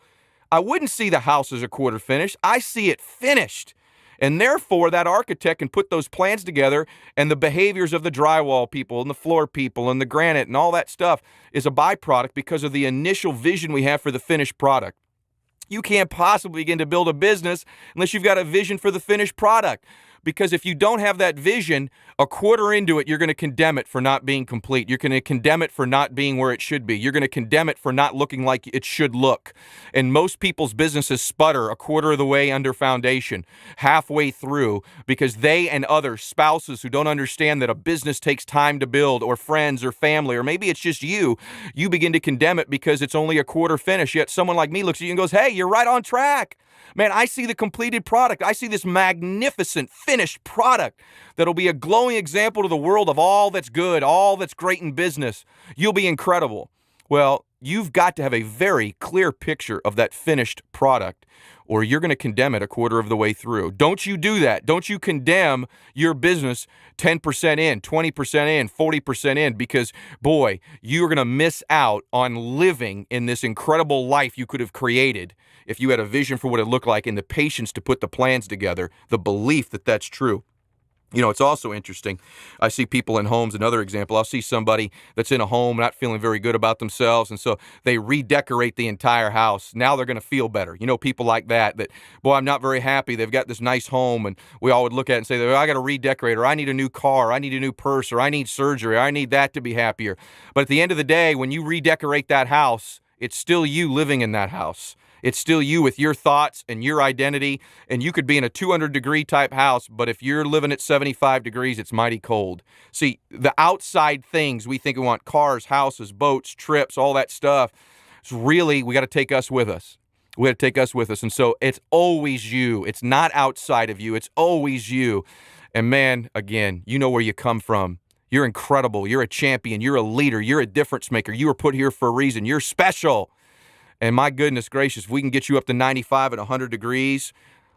I wouldn't see the house as a quarter finished. I see it finished. And therefore, that architect can put those plans together, and the behaviors of the drywall people and the floor people and the granite and all that stuff is a byproduct because of the initial vision we have for the finished product. You can't possibly begin to build a business unless you've got a vision for the finished product. Because if you don't have that vision, a quarter into it, you're going to condemn it for not being complete. You're going to condemn it for not being where it should be. You're going to condemn it for not looking like it should look. And most people's businesses sputter a quarter of the way under foundation, halfway through, because they and other spouses who don't understand that a business takes time to build, or friends or family, or maybe it's just you begin to condemn it because it's only a quarter finish. Yet someone like me looks at you and goes, hey, you're right on track. Man, I see the completed product. I see this magnificent finished product that'll be a glowing example to the world of all that's good, all that's great in business. You'll be incredible. Well, you've got to have a very clear picture of that finished product, or you're going to condemn it a quarter of the way through. Don't you do that. Don't you condemn your business 10% in, 20% in, 40% in, because, boy, you're going to miss out on living in this incredible life you could have created if you had a vision for what it looked like and the patience to put the plans together, the belief that that's true. You know, it's also interesting. I see people in homes, another example. I'll see somebody that's in a home not feeling very good about themselves, and so they redecorate the entire house. Now they're going to feel better. You know, people like that, boy, I'm not very happy. They've got this nice home, and we all would look at it and say, I got to redecorate, or I need a new car, I need a new purse, or I need surgery, I need that to be happier. But at the end of the day, when you redecorate that house, it's still you living in that house. It's still you with your thoughts and your identity, and you could be in a 200-degree type house, but if you're living at 75 degrees, it's mighty cold. See, the outside things we think we want, cars, houses, boats, trips, all that stuff, it's really, we got to take us with us. We got to take us with us, and so it's always you. It's not outside of you. It's always you. And man, again, you know where you come from. You're incredible. You're a champion. You're a leader. You're a difference maker. You were put here for a reason. You're special. And my goodness gracious, if we can get you up to 95 and 100 degrees,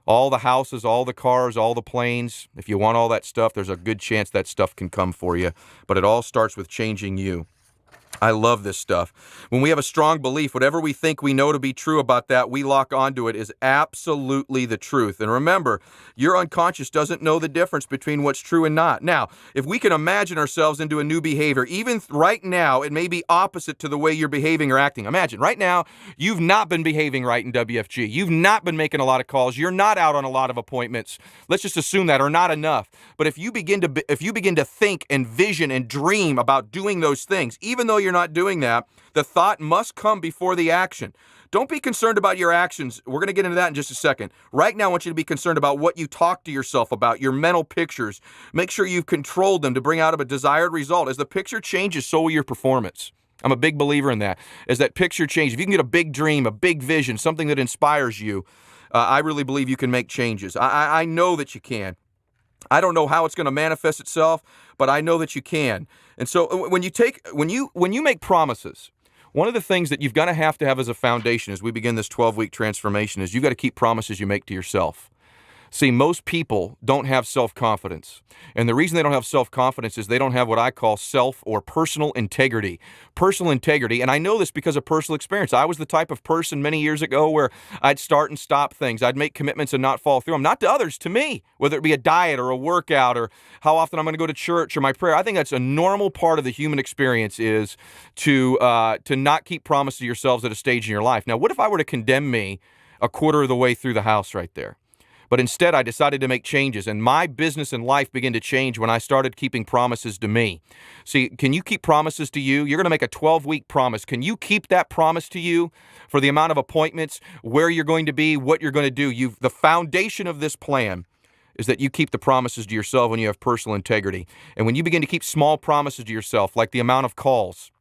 all the houses, all the cars, all the planes, if you want all that stuff, there's a good chance that stuff can come for you. But it all starts with changing you. I love this stuff. When we have a strong belief, whatever we think we know to be true about that, we lock onto it is absolutely the truth. And remember, your unconscious doesn't know the difference between what's true and not. Now, if we can imagine ourselves into a new behavior, even right now, it may be opposite to the way you're behaving or acting. Imagine, right now, you've not been behaving right in WFG. You've not been making a lot of calls. You're not out on a lot of appointments. Let's just assume that, or not enough. But if you begin to think and vision and dream about doing those things, even though you're not doing that, the thought must come before the action. Don't be concerned about your actions. We're going to get into that in just a second. Right now, I want you to be concerned about what you talk to yourself about, your mental pictures. Make sure you've controlled them to bring out a desired result. As the picture changes, so will your performance. I'm a big believer in that. As that picture changes, if you can get a big dream, a big vision, something that inspires you, I really believe you can make changes. I know that you can. I don't know how it's going to manifest itself, but I know that you can. And so when you make promises, one of the things that you've got to have as a foundation as we begin this 12-week transformation is you've got to keep promises you make to yourself. See, most people don't have self-confidence. And the reason they don't have self-confidence is they don't have what I call self or personal integrity. Personal integrity, and I know this because of personal experience. I was the type of person many years ago where I'd start and stop things. I'd make commitments and not follow through them. Not to others, to me, whether it be a diet or a workout or how often I'm going to go to church or my prayer. I think that's a normal part of the human experience is to not keep promises to yourselves at a stage in your life. Now, what if I were to condemn me a quarter of the way through the house right there? But instead, I decided to make changes, and my business and life began to change when I started keeping promises to me. See, can you keep promises to you? You're going to make a 12-week promise. Can you keep that promise to you for the amount of appointments, where you're going to be, what you're going to do? The foundation of this plan is that you keep the promises to yourself when you have personal integrity. And when you begin to keep small promises to yourself, like the amount of calls,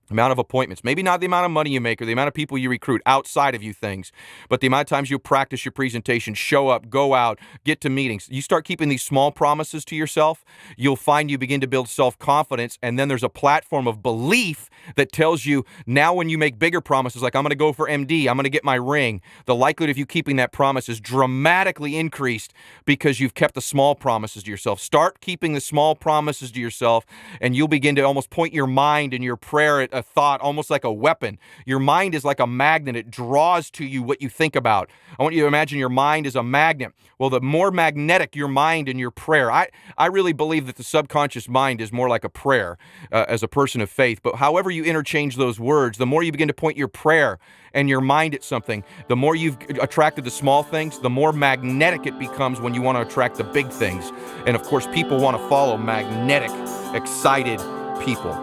amount of appointments, maybe not the amount of money you make or the amount of people you recruit outside of you things, but the amount of times you practice your presentation, show up, go out, get to meetings. You start keeping these small promises to yourself, you'll find you begin to build self-confidence, and then there's a platform of belief that tells you now when you make bigger promises, like I'm going to go for MD, I'm going to get my ring, the likelihood of you keeping that promise is dramatically increased because you've kept the small promises to yourself. Start keeping the small promises to yourself, and you'll begin to almost point your mind and your prayer at a thought almost like a weapon. Your mind is like a magnet. It draws to you what you think about. I want you to imagine your mind is a magnet. Well, the more magnetic your mind and your prayer, I really believe that the subconscious mind is more like a prayer as a person of faith. But however you interchange those words, the more you begin to point your prayer and your mind at something, the more you've attracted the small things, the more magnetic it becomes when you want to attract the big things. And of course, people want to follow magnetic, excited people.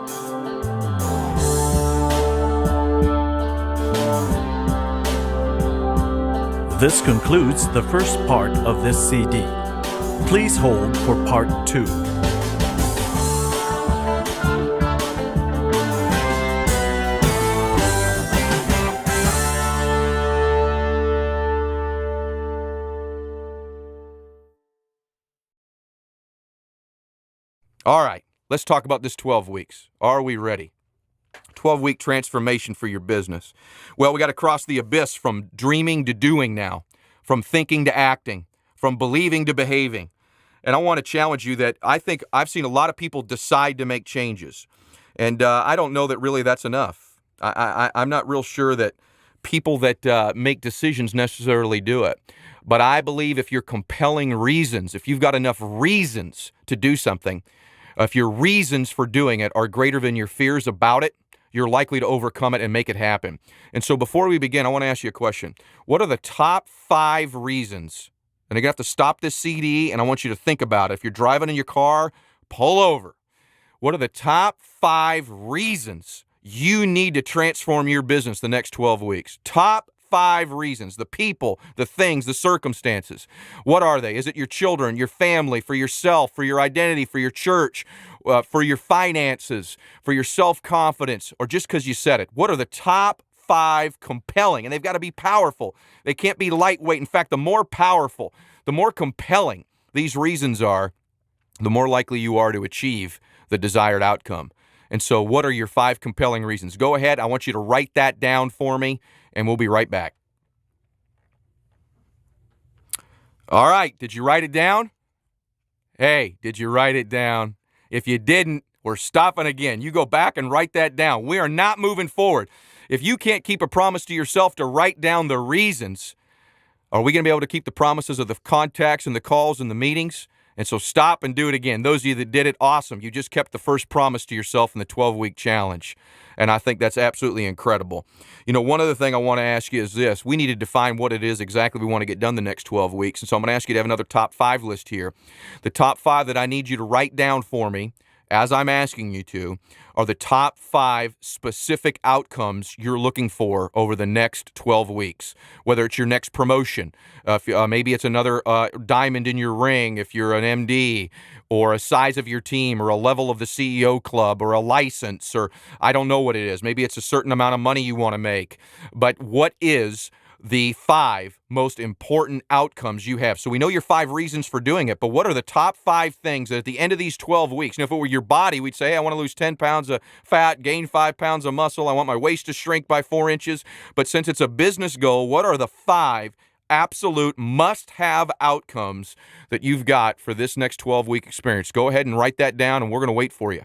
This concludes the first part of this CD. Please hold for part 2. All right, let's talk about this 12 weeks. Are we ready? 12-week transformation for your business. Well, we got to cross the abyss from dreaming to doing now, from thinking to acting, from believing to behaving. And I want to challenge you that I think I've seen a lot of people decide to make changes. And I don't know that really that's enough. I'm not real sure that people that make decisions necessarily do it. But I believe if you're compelling reasons, if you've got enough reasons to do something, if your reasons for doing it are greater than your fears about it, you're likely to overcome it and make it happen. And so before we begin, I want to ask you a question. What are the top 5 reasons? And you're going to have to stop this CD, and I want you to think about it. If you're driving in your car, pull over. What are the top 5 reasons you need to transform your business the next 12 weeks? Top 5 reasons. The people, the things, the circumstances. What are they? Is it your children, your family, for yourself, for your identity, for your church, for your finances, for your self-confidence, or just because you said it? What are the top 5 compelling? And they've got to be powerful. They can't be lightweight. In fact, the more powerful, the more compelling these reasons are, the more likely you are to achieve the desired outcome. And so what are your 5 compelling reasons? Go ahead. I want you to write that down for me, and we'll be right back. All right. Did you write it down? Hey, did you write it down? If you didn't, we're stopping again. You go back and write that down. We are not moving forward. If you can't keep a promise to yourself to write down the reasons, are we going to be able to keep the promises of the contacts and the calls and the meetings? And so stop and do it again. Those of you that did it, awesome. You just kept the first promise to yourself in the 12-week challenge. And I think that's absolutely incredible. You know, one other thing I want to ask you is this. We need to define what it is exactly we want to get done the next 12 weeks. And so I'm going to ask you to have another top 5 list here. The top 5 that I need you to write down for me, as I'm asking you to, are the top 5 specific outcomes you're looking for over the next 12 weeks. Whether it's your next promotion, maybe it's another diamond in your ring if you're an MD, or a size of your team, or a level of the CEO club, or a license, or I don't know what it is. Maybe it's a certain amount of money you want to make. But what is the 5 most important outcomes you have? So we know your 5 reasons for doing it, but what are the top 5 things that at the end of these 12 weeks, if it were your body, we'd say, hey, I want to lose 10 pounds of fat, gain 5 pounds of muscle, I want my waist to shrink by 4 inches. But since it's a business goal, what are the 5 absolute must-have outcomes that you've got for this next 12-week experience? Go ahead and write that down, and we're going to wait for you.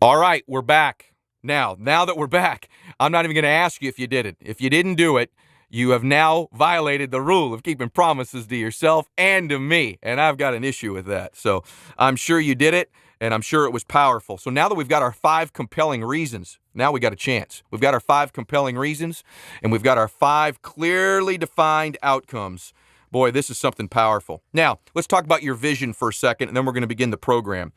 All right, we're back. Now that we're back, I'm not even going to ask you if you did it. If you didn't do it, you have now violated the rule of keeping promises to yourself and to me, and I've got an issue with that. So I'm sure you did it, and I'm sure it was powerful. So now that we've got our 5 compelling reasons Now we got a chance. We've got our 5 compelling reasons, and we've got our 5 clearly defined outcomes. Boy, this is something powerful. Now, let's talk about your vision for a second, and then we're going to begin the program.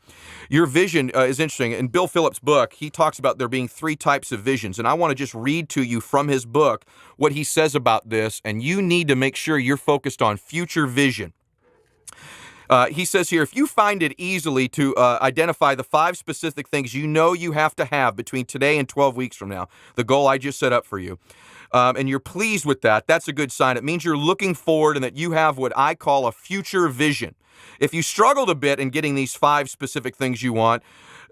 Your vision is interesting. In Bill Phillips' book, he talks about there being 3 types of visions, and I want to just read to you from his book what he says about this, and you need to make sure you're focused on future vision. He says here, if you find it easily to identify the 5 specific things you know you have to have between today and 12 weeks from now, the goal I just set up for you, and you're pleased with that, that's a good sign. It means you're looking forward and that you have what I call a future vision. If you struggled a bit in getting these 5 specific things you want,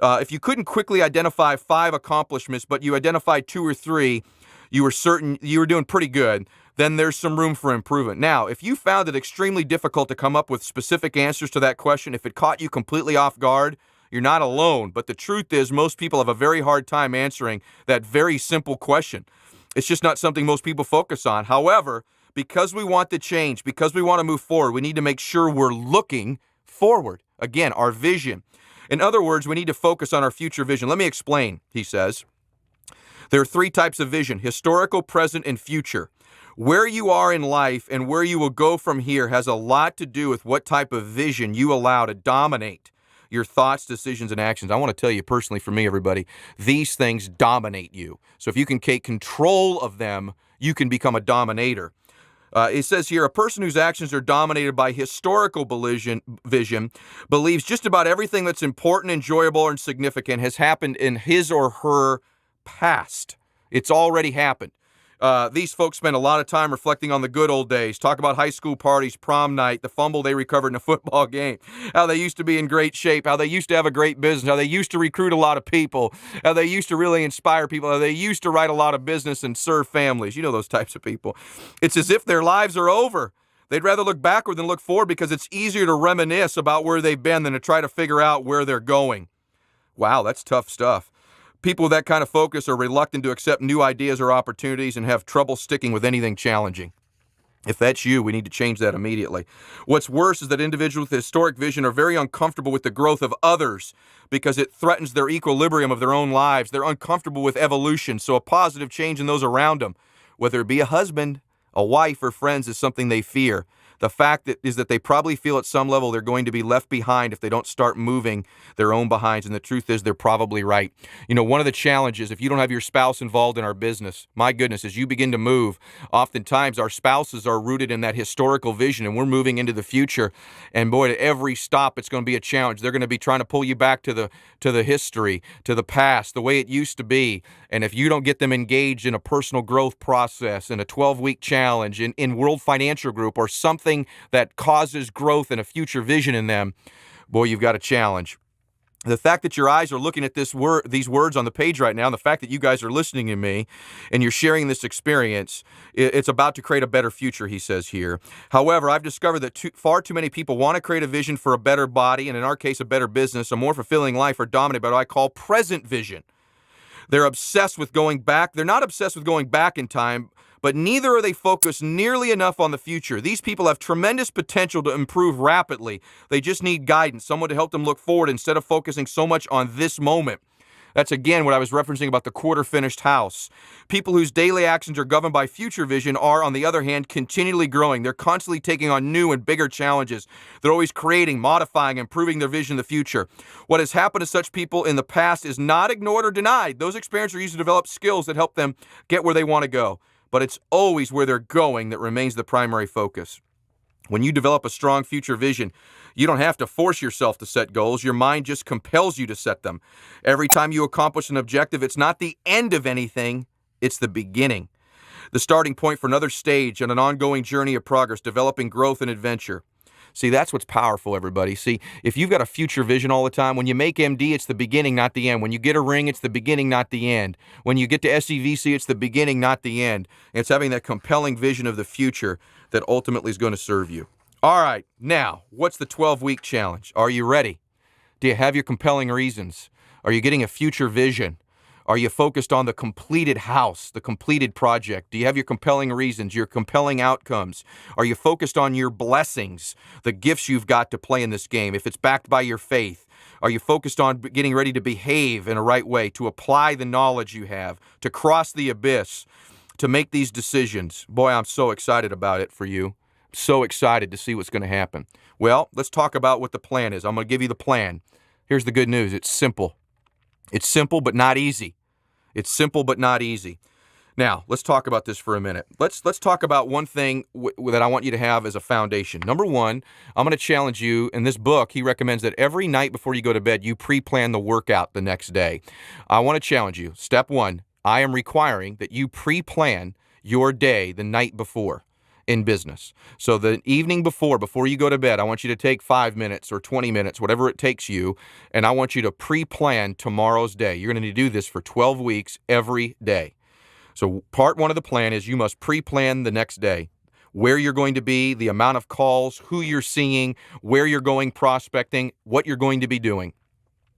if you couldn't quickly identify 5 accomplishments, but you identified 2 or 3, you were certain you were doing pretty good, then there's some room for improvement. Now, if you found it extremely difficult to come up with specific answers to that question, if it caught you completely off guard, you're not alone. But the truth is, most people have a very hard time answering that very simple question. It's just not something most people focus on. However, because we want to change, because we want to move forward, we need to make sure we're looking forward. Again, our vision. In other words, we need to focus on our future vision. Let me explain, he says. There are 3 types of vision: historical, present, and future. Where you are in life and where you will go from here has a lot to do with what type of vision you allow to dominate your thoughts, decisions, and actions. I want to tell you personally, for me, everybody, these things dominate you. So if you can take control of them, you can become a dominator. It says here, a person whose actions are dominated by historical vision believes just about everything that's important, enjoyable, and significant has happened in his or her past. It's already happened. These folks spend a lot of time reflecting on the good old days, talk about high school parties, prom night, the fumble they recovered in a football game, how they used to be in great shape, how they used to have a great business, how they used to recruit a lot of people, how they used to really inspire people, how they used to write a lot of business and serve families. You know those types of people. It's as if their lives are over. They'd rather look backward than look forward because it's easier to reminisce about where they've been than to try to figure out where they're going. Wow, that's tough stuff. People with that kind of focus are reluctant to accept new ideas or opportunities and have trouble sticking with anything challenging. If that's you, we need to change that immediately. What's worse is that individuals with historic vision are very uncomfortable with the growth of others because it threatens their equilibrium of their own lives. They're uncomfortable with evolution, so a positive change in those around them, whether it be a husband, a wife, or friends, is something they fear. The fact is that they probably feel at some level they're going to be left behind if they don't start moving their own behinds, and the truth is they're probably right. You know, one of the challenges, if you don't have your spouse involved in our business, my goodness, as you begin to move, oftentimes our spouses are rooted in that historical vision, and we're moving into the future, and boy, at every stop, it's going to be a challenge. They're going to be trying to pull you back to the history, to the past, the way it used to be, and if you don't get them engaged in a personal growth process, in a 12-week challenge, in World Financial Group, or something that causes growth and a future vision in them, boy, you've got a challenge. The fact that your eyes are looking at these words on the page right now, and the fact that you guys are listening to me and you're sharing this experience, it's about to create a better future, he says here. However, I've discovered that far too many people want to create a vision for a better body, and in our case, a better business, a more fulfilling life, are dominated by what I call present vision. They're obsessed with going back. They're not obsessed with going back in time, but neither are they focused nearly enough on the future. These people have tremendous potential to improve rapidly. They just need guidance, someone to help them look forward instead of focusing so much on this moment. That's, again, what I was referencing about the quarter-finished house. People whose daily actions are governed by future vision are, on the other hand, continually growing. They're constantly taking on new and bigger challenges. They're always creating, modifying, improving their vision of the future. What has happened to such people in the past is not ignored or denied. Those experiences are used to develop skills that help them get where they want to go. But it's always where they're going that remains the primary focus. When you develop a strong future vision, you don't have to force yourself to set goals. Your mind just compels you to set them. Every time you accomplish an objective, it's not the end of anything, it's the beginning. The starting point for another stage on an ongoing journey of progress, developing growth and adventure. See, that's what's powerful, everybody. See, if you've got a future vision all the time, when you make MD, it's the beginning, not the end. When you get a ring, it's the beginning, not the end. When you get to SEVC, it's the beginning, not the end. And it's having that compelling vision of the future that ultimately is going to serve you. All right, now, what's the 12-week challenge? Are you ready? Do you have your compelling reasons? Are you getting a future vision? Are you focused on the completed house, the completed project? Do you have your compelling reasons, your compelling outcomes? Are you focused on your blessings, the gifts you've got to play in this game? If it's backed by your faith, Are you focused on getting ready to behave in a right way, to apply the knowledge you have, to cross the abyss, to make these decisions? Boy, I'm so excited about it for you. So excited to see what's going to happen. Well, let's talk about what the plan is. I'm going to give you the plan. Here's the good news. It's simple. It's simple, but not easy. It's simple, but not easy. Now, let's talk about this for a minute. Let's talk about one thing that I want you to have as a foundation. Number one, I'm going to challenge you. In this book, he recommends that every night before you go to bed, you pre-plan the workout the next day. I want to challenge you. Step one, I am requiring that you pre-plan your day the night before in business. So the evening before you go to bed, I want you to take 5 minutes or 20 minutes, whatever it takes you, and I want you to pre-plan tomorrow's day. You're going to do this for 12 weeks every day. So part one of the plan is you must pre-plan the next day. Where you're going to be, the amount of calls, who you're seeing, where you're going prospecting, what you're going to be doing.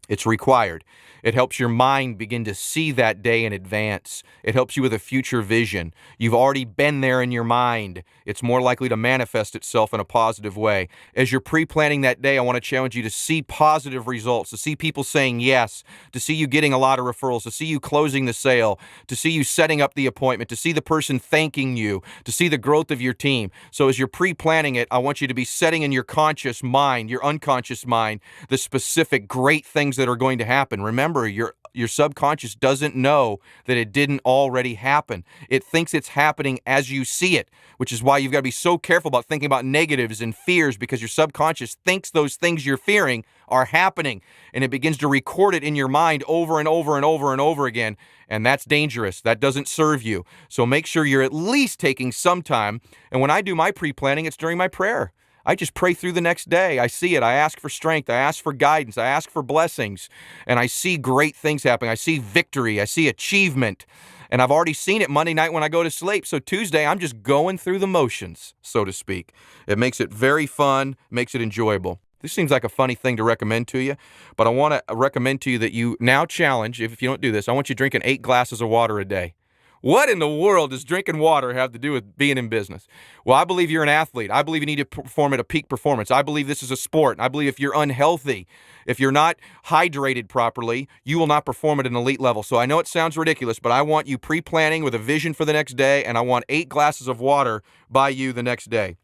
It's required. It helps your mind begin to see that day in advance. It helps you with a future vision. You've already been there in your mind. It's more likely to manifest itself in a positive way. As you're pre-planning that day, I want to challenge you to see positive results, to see people saying yes, to see you getting a lot of referrals, to see you closing the sale, to see you setting up the appointment, to see the person thanking you, to see the growth of your team. So as you're pre-planning it, I want you to be setting in your conscious mind, your unconscious mind, the specific great things that are going to happen. Remember, your subconscious doesn't know that it didn't already happen. It thinks it's happening as you see it, which is why you've got to be so careful about thinking about negatives and fears, because your subconscious thinks those things you're fearing are happening, and it begins to record it in your mind over and over and over and over again, and that's dangerous. That doesn't serve you. So make sure you're at least taking some time, and when I do my pre-planning, it's during my prayer. I just pray through the next day. I see it. I ask for strength. I ask for guidance. I ask for blessings. And I see great things happening. I see victory. I see achievement. And I've already seen it Monday night when I go to sleep. So Tuesday, I'm just going through the motions, so to speak. It makes it very fun, makes it enjoyable. This seems like a funny thing to recommend to you, but I want to recommend to you that you now challenge, if you don't do this, I want you drinking 8 glasses of water a day. What in the world does drinking water have to do with being in business? Well, I believe you're an athlete. I believe you need to perform at a peak performance. I believe this is a sport. I believe if you're unhealthy, if you're not hydrated properly, you will not perform at an elite level. So I know it sounds ridiculous, but I want you pre-planning with a vision for the next day, and I want 8 glasses of water by you the next day.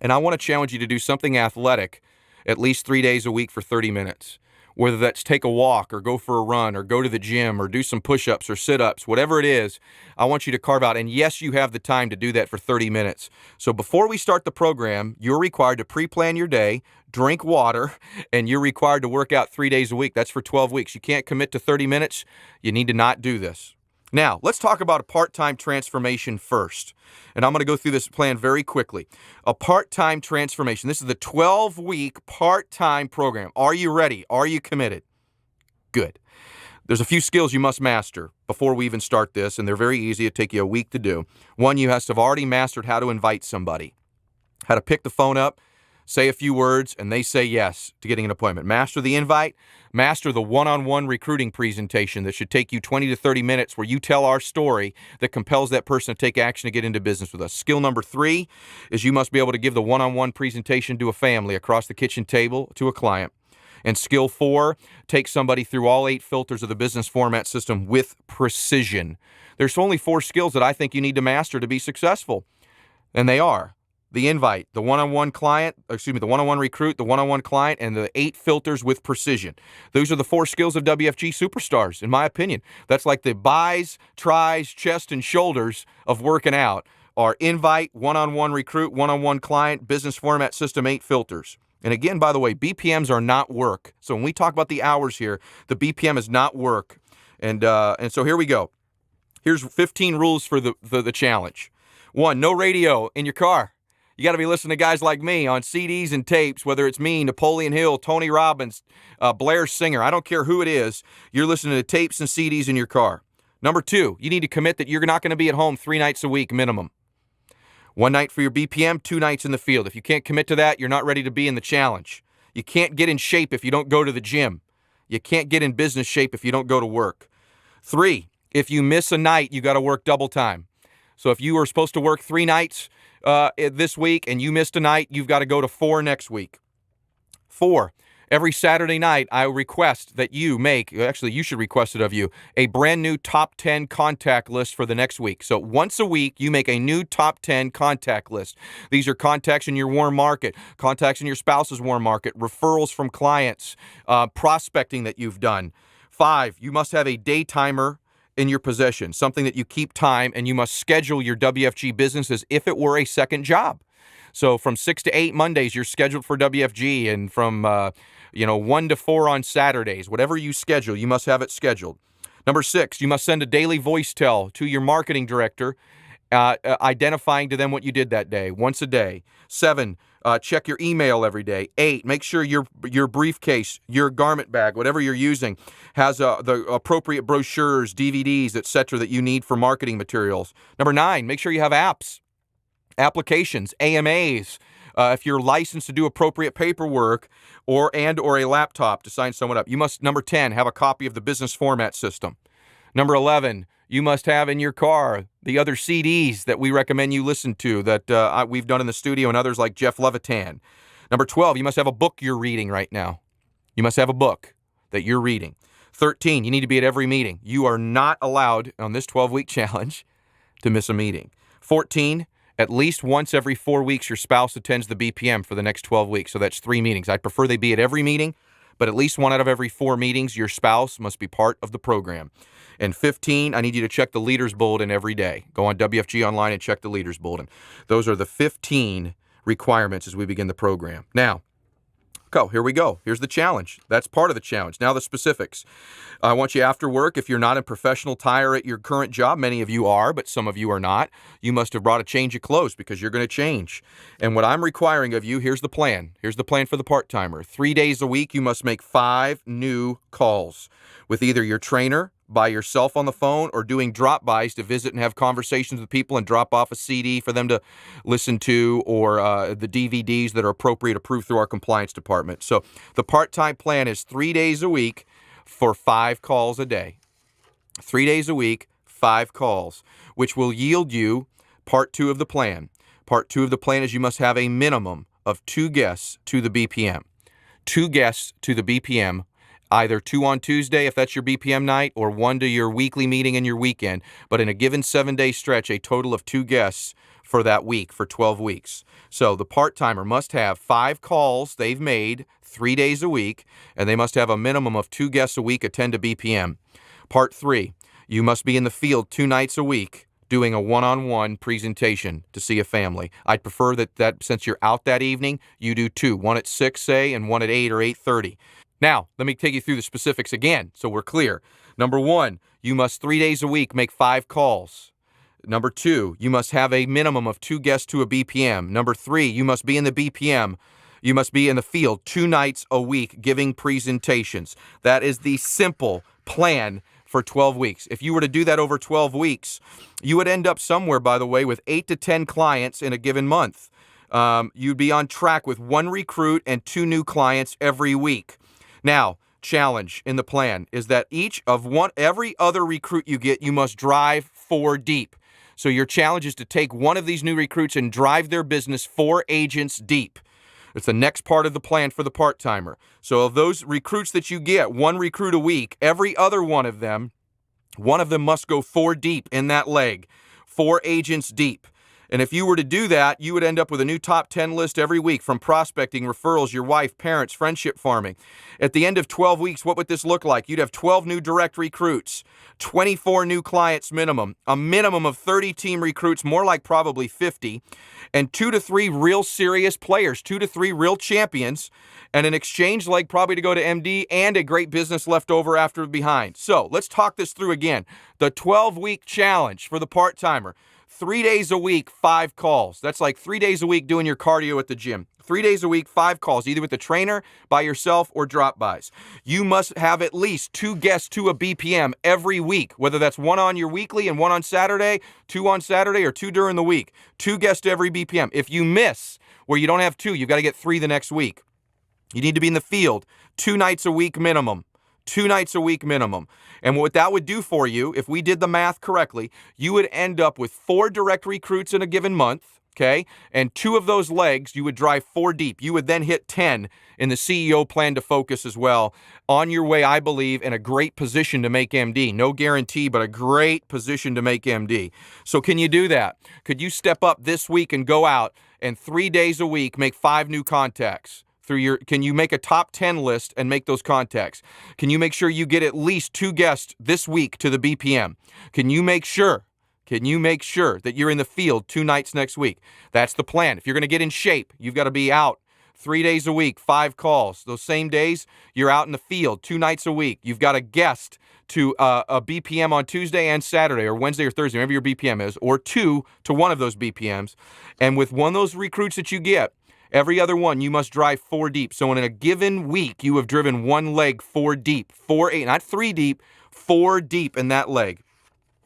And I want to challenge you to do something athletic at least 3 days a week for 30 minutes. Whether that's take a walk or go for a run or go to the gym or do some push-ups or sit-ups, whatever it is, I want you to carve out. And yes, you have the time to do that for 30 minutes. So before we start the program, you're required to pre-plan your day, drink water, and you're required to work out 3 days a week. That's for 12 weeks. You can't commit to 30 minutes. You need to not do this. Now, let's talk about a part-time transformation first. And I'm going to go through this plan very quickly. A part-time transformation. This is the 12-week part-time program. Are you ready? Are you committed? Good. There's a few skills you must master before we even start this, and they're very easy. It'll take you a week to do. One, you have to have already mastered how to invite somebody, how to pick the phone up, say a few words, and they say yes to getting an appointment. Master the invite. Master the one-on-one recruiting presentation that should take you 20 to 30 minutes where you tell our story that compels that person to take action to get into business with us. Skill number 3 is you must be able to give the one-on-one presentation to a family across the kitchen table to a client. And skill 4, take somebody through all 8 filters of the business format system with precision. There's only 4 skills that I think you need to master to be successful, and they are the invite, the one-on-one recruit, the one-on-one client, and the 8 filters with precision. Those are the 4 skills of WFG superstars, in my opinion. That's like the buys, tries, chest, and shoulders of working out are invite, one-on-one recruit, one-on-one client, business format system, 8 filters. And again, by the way, BPMs are not work. So when we talk about the hours here, the BPM is not work. And so here we go. Here's 15 rules for the challenge. 1, no radio in your car. You got to be listening to guys like me on CDs and tapes, whether it's me, Napoleon Hill, Tony Robbins, Blair Singer. I don't care who it is. You're listening to tapes and CDs in your car. Number 2, you need to commit that you're not going to be at home 3 nights a week minimum. 1 night for your BPM, 2 nights in the field. If you can't commit to that, you're not ready to be in the challenge. You can't get in shape if you don't go to the gym. You can't get in business shape if you don't go to work. 3, if you miss a night, you got to work double time. So if you were supposed to work 3 nights this week and you missed a night, you've got to go to 4 next week. 4, Every Saturday night, I request that you make, actually, you should request it of you, a brand new top 10 contact list for the next week. So once a week, you make a new top 10 contact list. These are contacts in your warm market, contacts in your spouse's warm market, referrals from clients, prospecting that you've done. 5, you must have a day timer in your possession, something that you keep time, and you must schedule your WFG business as if it were a second job. So from 6 to 8 Mondays, you're scheduled for WFG, and from 1 to 4 on Saturdays. Whatever you schedule, you must have it scheduled. Number 6, you must send a daily voice tell to your marketing director, identifying to them what you did that day, once a day. 7, check your email every day. 8, make sure your briefcase, your garment bag, whatever you're using, has the appropriate brochures, DVDs, etc. that you need for marketing materials. Number 9, make sure you have applications, AMAs, if you're licensed to do appropriate paperwork, or a laptop to sign someone up. You must, number 10, have a copy of the business format system. Number 11, you must have in your car the other CDs that we recommend you listen to that we've done in the studio, and others like Jeff Levitan. Number 12, you must have a book you're reading right now. You must have a book that you're reading. 13, you need to be at every meeting. You are not allowed on this 12-week challenge to miss a meeting. 14, at least once every 4 weeks, your spouse attends the BPM for the next 12 weeks. So that's 3 meetings. I prefer they be at every meeting, but at least 1 out of every 4 meetings, your spouse must be part of the program. And 15, I need you to check the Leaders Bulletin every day. Go on WFG Online and check the Leaders Bulletin. Those are the 15 requirements as we begin the program. Now, here we go. Here's the challenge. That's part of the challenge. Now the specifics. I want you after work, if you're not in professional attire at your current job, many of you are, but some of you are not, you must have brought a change of clothes because you're going to change. And what I'm requiring of you, here's the plan. Here's the plan for the part-timer. 3 days a week, you must make 5 new calls with either your trainer, by yourself on the phone, or doing drop-bys to visit and have conversations with people and drop off a CD for them to listen to, or the DVDs that are appropriate, approved through our compliance department. So the part-time plan is 3 days a week for 5 calls a day. 3 days a week, 5 calls, which will yield you part 2 of the plan. Part 2 of the plan is you must have a minimum of 2 guests to the BPM. 2 guests to the BPM, either 2 on Tuesday, if that's your BPM night, or 1 to your weekly meeting and your weekend. But in a given 7-day stretch, a total of 2 guests for that week, for 12 weeks. So the part-timer must have 5 calls they've made 3 days a week, and they must have a minimum of 2 guests a week attend to BPM. Part 3, you must be in the field 2 nights a week doing a one-on-one presentation to see a family. I'd prefer that since you're out that evening, you do 2, 1 at 6, say, and 1 at 8 or 8:30. Now, let me take you through the specifics again so we're clear. Number 1, you must 3 days a week make 5 calls. Number 2, you must have a minimum of 2 guests to a BPM. Number 3, you must be in the BPM. You must be in the field 2 nights a week giving presentations. That is the simple plan for 12 weeks. If you were to do that over 12 weeks, you would end up somewhere, by the way, with 8 to 10 clients in a given month. You'd be on track with 1 recruit and 2 new clients every week. Now, challenge in the plan is that every other recruit you get, you must drive 4 deep. So your challenge is to take one of these new recruits and drive their business 4 agents deep. It's the next part of the plan for the part-timer. So of those recruits that you get, 1 recruit a week, every other one of them must go 4 deep in that leg, 4 agents deep. And if you were to do that, you would end up with a new top 10 list every week, from prospecting, referrals, your wife, parents, friendship farming. At the end of 12 weeks, what would this look like? You'd have 12 new direct recruits, 24 new clients minimum, a minimum of 30 team recruits, more like probably 50, and 2 to 3 real serious players, 2 to 3 real champions, and an exchange leg probably to go to MD, and a great business left over after behind. So let's talk this through again. The 12-week challenge for the part-timer. 3 days a week, 5 calls. That's like 3 days a week doing your cardio at the gym. 3 days a week, 5 calls, either with the trainer, by yourself, or drop-bys. You must have at least 2 guests to a BPM every week, whether that's 1 on your weekly and 1 on Saturday, 2 on Saturday, or 2 during the week. 2 guests to every BPM. If you miss where you don't have 2, you've got to get 3 the next week. You need to be in the field 2 nights a week minimum. 2 nights a week minimum. And what that would do for you, if we did the math correctly, you would end up with 4 direct recruits in a given month, Okay? And 2 of those legs, you would drive 4 deep. You would then hit 10 in the CEO plan to focus as well. On your way, I believe, in a great position to make MD. No guarantee, but a great position to make MD. So can you do that? Could you step up this week and go out and 3 days a week make 5 new contacts? Can you make a top 10 list and make those contacts? Can you make sure you get at least 2 guests this week to the BPM? Can you make sure that you're in the field 2 nights next week? That's the plan. If you're going to get in shape, you've got to be out 3 days a week, 5 calls. Those same days, you're out in the field 2 nights a week. You've got a guest to a BPM on Tuesday and Saturday, or Wednesday or Thursday, whatever your BPM is, or 2 to one of those BPMs. And with one of those recruits that you get, every other one, you must drive 4 deep. So in a given week, you have driven 1 leg 4 deep, 4, not 3 deep, 4 deep in that leg.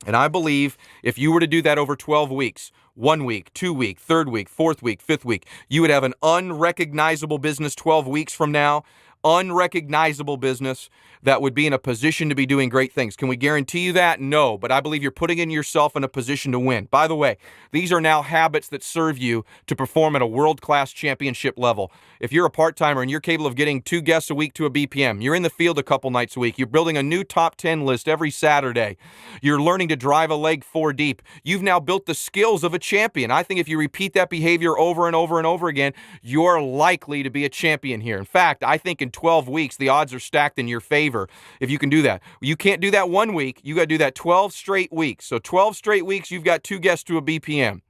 And I believe if you were to do that over 12 weeks, 1 week, 2 week, 3rd week, 4th week, 5th week, you would have an unrecognizable business 12 weeks from now, unrecognizable business that would be in a position to be doing great things. Can we guarantee you that? No, but I believe you're putting yourself in a position to win. By the way, these are now habits that serve you to perform at a world-class championship level. If you're a part-timer and you're capable of getting 2 guests a week to a BPM, you're in the field a couple nights a week, you're building a new top 10 list every Saturday, you're learning to drive a leg 4 deep, you've now built the skills of a champion. I think if you repeat that behavior over and over and over again, you're likely to be a champion here. In fact, I think in 12 weeks, the odds are stacked in your favor if you can do that. You can't do that 1 week. You got to do that 12 straight weeks. So 12 straight weeks, you've got 2 guests to a BPM.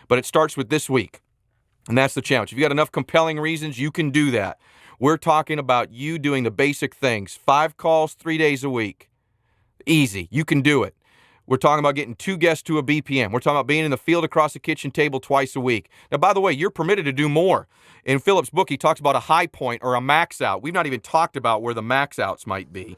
But it starts with this week. And that's the challenge. If you've got enough compelling reasons, you can do that. We're talking about you doing the basic things. 5 calls, 3 days a week. Easy. You can do it. We're talking about getting 2 guests to a BPM. We're talking about being in the field across the kitchen table twice a week. Now, by the way, you're permitted to do more. In Philip's book, he talks about a high point or a max out. We've not even talked about where the max outs might be.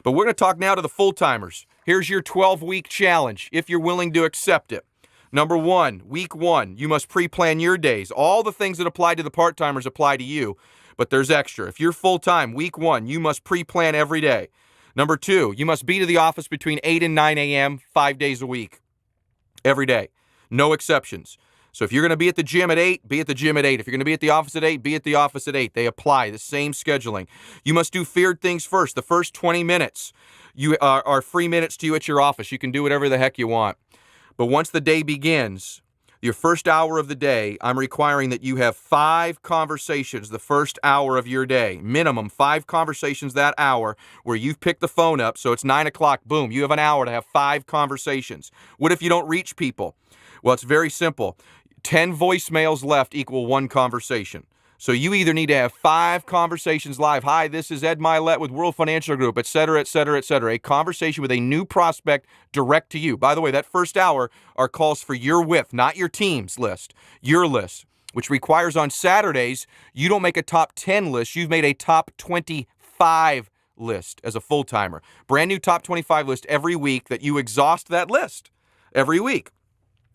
But we're going to talk now to the full-timers. Here's your 12-week challenge, if you're willing to accept it. Number 1, week 1, you must pre-plan your days. All the things that apply to the part-timers apply to you, but there's extra. If you're full-time, week 1, you must pre-plan every day. Number 2, you must be to the office between 8 and 9 a.m. 5 days a week, every day. No exceptions. So if you're going to be at the gym at 8, be at the gym at 8. If you're going to be at the office at 8, be at the office at 8. They apply the same scheduling. You must do feared things first. The first 20 minutes are free minutes to you at your office. You can do whatever the heck you want. But once the day begins, your first hour of the day, I'm requiring that you have 5 conversations the first hour of your day. Minimum 5 conversations that hour where you've picked the phone up. So it's 9 o'clock. Boom. You have an hour to have 5 conversations. What if you don't reach people? Well, it's very simple. 10 voicemails left equal 1 conversation. So you either need to have 5 conversations live. Hi, this is Ed Mylett with World Financial Group, et cetera, et cetera, et cetera. A conversation with a new prospect direct to you. By the way, that first hour are calls for your WIF, not your team's list, your list, which requires on Saturdays, you don't make a top 10 list. You've made a top 25 list as a full-timer. Brand new top 25 list every week that you exhaust that list every week.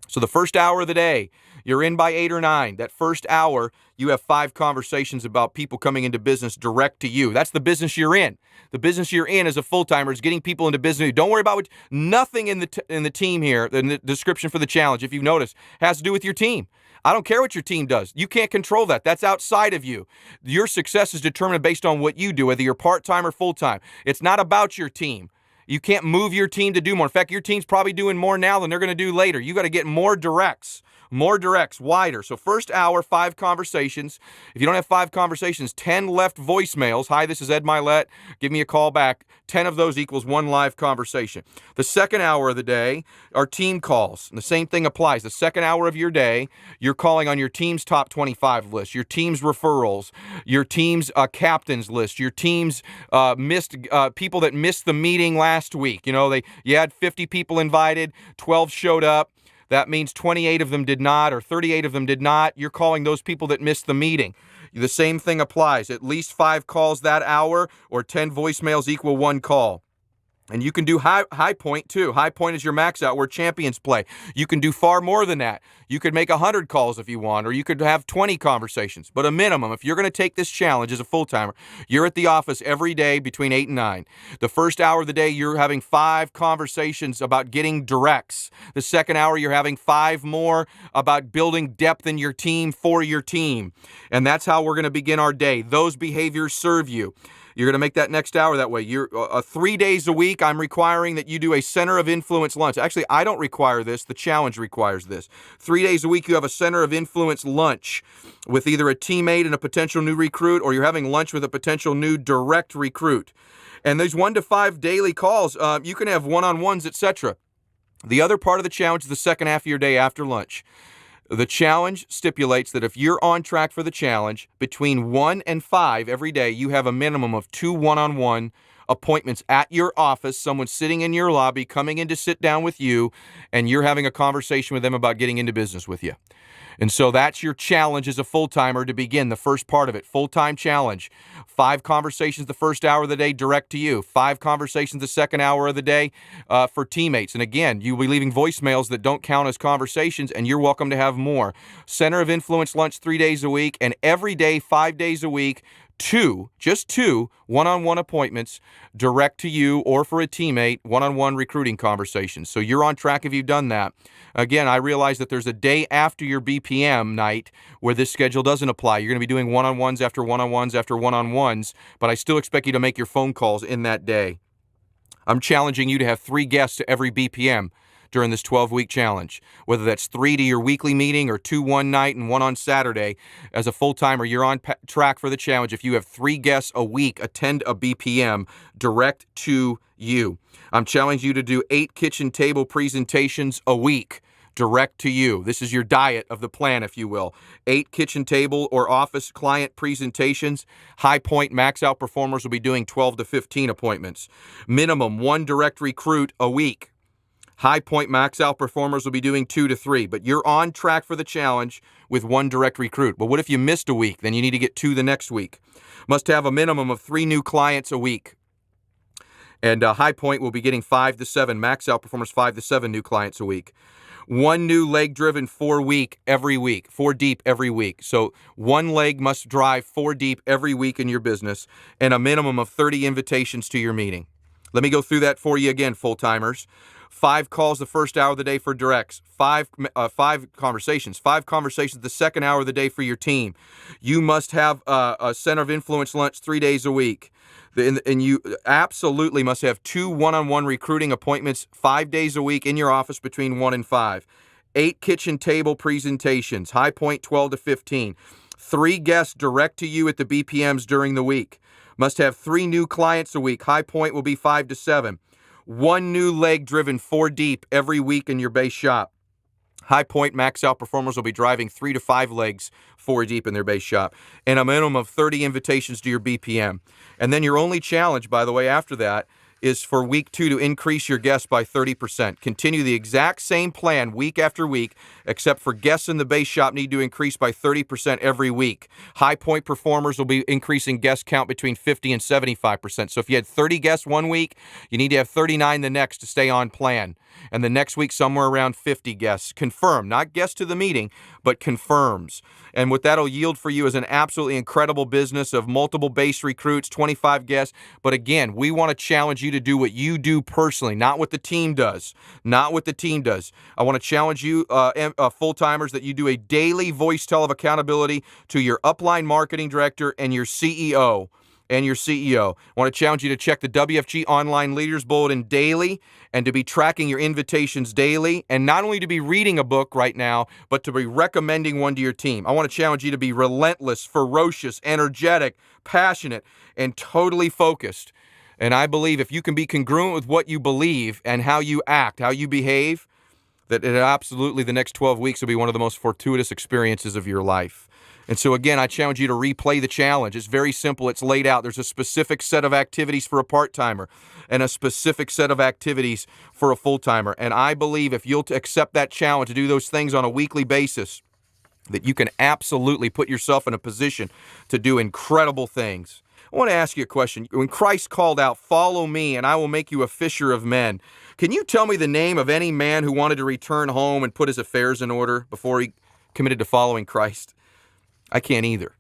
So the first hour of the day, you're in by 8 or 9. That first hour, you have 5 conversations about people coming into business direct to you. That's the business you're in. The business you're in as a full-timer is getting people into business. Don't worry about nothing in the team here, in the description for the challenge, if you've noticed, has to do with your team. I don't care what your team does. You can't control that. That's outside of you. Your success is determined based on what you do, whether you're part-time or full-time. It's not about your team. You can't move your team to do more. In fact, your team's probably doing more now than they're going to do later. You got to get more directs, wider. So first hour, 5 conversations. If you don't have 5 conversations, 10 left voicemails. Hi, this is Ed Mylett. Give me a call back. 10 of those equals 1 live conversation. The second hour of the day are team calls. And the same thing applies. The second hour of your day, you're calling on your team's top 25 list, your team's referrals, your team's captains list, your team's people that missed the meeting last week. You know, you had 50 people invited, 12 showed up. That means 28 of them did not, or 38 of them did not. You're calling those people that missed the meeting. The same thing applies. At least 5 calls that hour, or 10 voicemails equal 1 call. And you can do high point too. High point is your max out where champions play. You can do far more than that. You could make 100 calls if you want, or you could have 20 conversations. But a minimum, if you're going to take this challenge as a full-timer, you're at the office every day between 8 and 9. The first hour of the day, you're having 5 conversations about getting directs. The second hour, you're having 5 more about building depth in your team for your team. And that's how we're going to begin our day. Those behaviors serve you. You're going to make that next hour that way. You're 3 days a week, I'm requiring that you do a center of influence lunch. Actually, I don't require this. The challenge requires this. 3 days a week, you have a center of influence lunch with either a teammate and a potential new recruit, or you're having lunch with a potential new direct recruit. And these 1 to 5 daily calls, you can have one-on-ones, etc. The other part of the challenge is the second half of your day after lunch. The challenge stipulates that if you're on track for the challenge, between 1 and 5 every day, you have a minimum of 2 one-on-one appointments at your office, someone sitting in your lobby, coming in to sit down with you, and you're having a conversation with them about getting into business with you. And so that's your challenge as a full-timer to begin, the first part of it, full-time challenge. 5 conversations the first hour of the day direct to you. 5 conversations the second hour of the day for teammates. And again, you'll be leaving voicemails that don't count as conversations, and you're welcome to have more. Center of Influence lunch 3 days a week, and every day, 5 days a week, just two one-on-one appointments direct to you or for a teammate, one-on-one recruiting conversations. So you're on track if you've done that. Again, I realize that there's a day after your BPM night where this schedule doesn't apply. You're going to be doing one-on-ones after one-on-ones after one-on-ones, but I still expect you to make your phone calls in that day. I'm challenging you to have 3 guests to every BPM during this 12-week challenge, whether that's 3 to your weekly meeting or 2 one night and 1 on Saturday. As a full-timer, you're on track for the challenge if you have 3 guests a week attend a BPM direct to you. I'm challenging you to do 8 kitchen table presentations a week direct to you. This is your diet of the plan, if you will. 8 kitchen table or office client presentations. High point max out performers will be doing 12 to 15 appointments. Minimum 1 direct recruit a week. High point max out performers will be doing 2 to 3, but you're on track for the challenge with 1 direct recruit. But what if you missed a week? Then you need to get 2 the next week. Must have a minimum of 3 new clients a week. And High point will be getting 5 to 7, max out performers 5 to 7 new clients a week. 1 new leg driven 4 deep every week. So 1 leg must drive 4 deep every week in your business, and a minimum of 30 invitations to your meeting. Let me go through that for you again, full-timers. 5 calls the first hour of the day for directs, 5 conversations the second hour of the day for your team. You must have a center of influence lunch 3 days a week. And you absolutely must have 2 one-on-one recruiting appointments 5 days a week in your office between 1 and 5. 8 kitchen table presentations, High point 12 to 15. 3 guests direct to you at the BPMs during the week. Must have 3 new clients a week. High point will be 5 to 7. 1 new leg driven 4 deep every week in your base shop. High point max out performers will be driving 3 to 5 legs 4 deep in their base shop, and a minimum of 30 invitations to your BPM. And then your only challenge, by the way, after that is for week 2 to increase your guests by 30%. Continue the exact same plan week after week, except for guests in the base shop need to increase by 30% every week. High point performers will be increasing guest count between 50 and 75%. So if you had 30 guests one week, you need to have 39 the next to stay on plan. And the next week, somewhere around 50 guests. Confirm, not guests to the meeting, but confirms. And what that'll yield for you is an absolutely incredible business of multiple base recruits, 25 guests. But again, we want to challenge you to do what you do personally, not what the team does. Not what the team does. I want to challenge you, full-timers, that you do a daily voice tell of accountability to your upline marketing director and your CEO. I want to challenge you to check the WFG Online Leaders Bulletin daily and to be tracking your invitations daily, and not only to be reading a book right now, but to be recommending one to your team. I want to challenge you to be relentless, ferocious, energetic, passionate, and totally focused. And I believe if you can be congruent with what you believe and how you act, how you behave, that it absolutely the next 12 weeks will be one of the most fortuitous experiences of your life. And so again, I challenge you to replay the challenge. It's very simple. It's laid out. There's a specific set of activities for a part-timer and a specific set of activities for a full-timer. And I believe if you'll accept that challenge to do those things on a weekly basis, that you can absolutely put yourself in a position to do incredible things. I want to ask you a question. When Christ called out, "Follow me, and I will make you a fisher of men," can you tell me the name of any man who wanted to return home and put his affairs in order before he committed to following Christ? I can't either.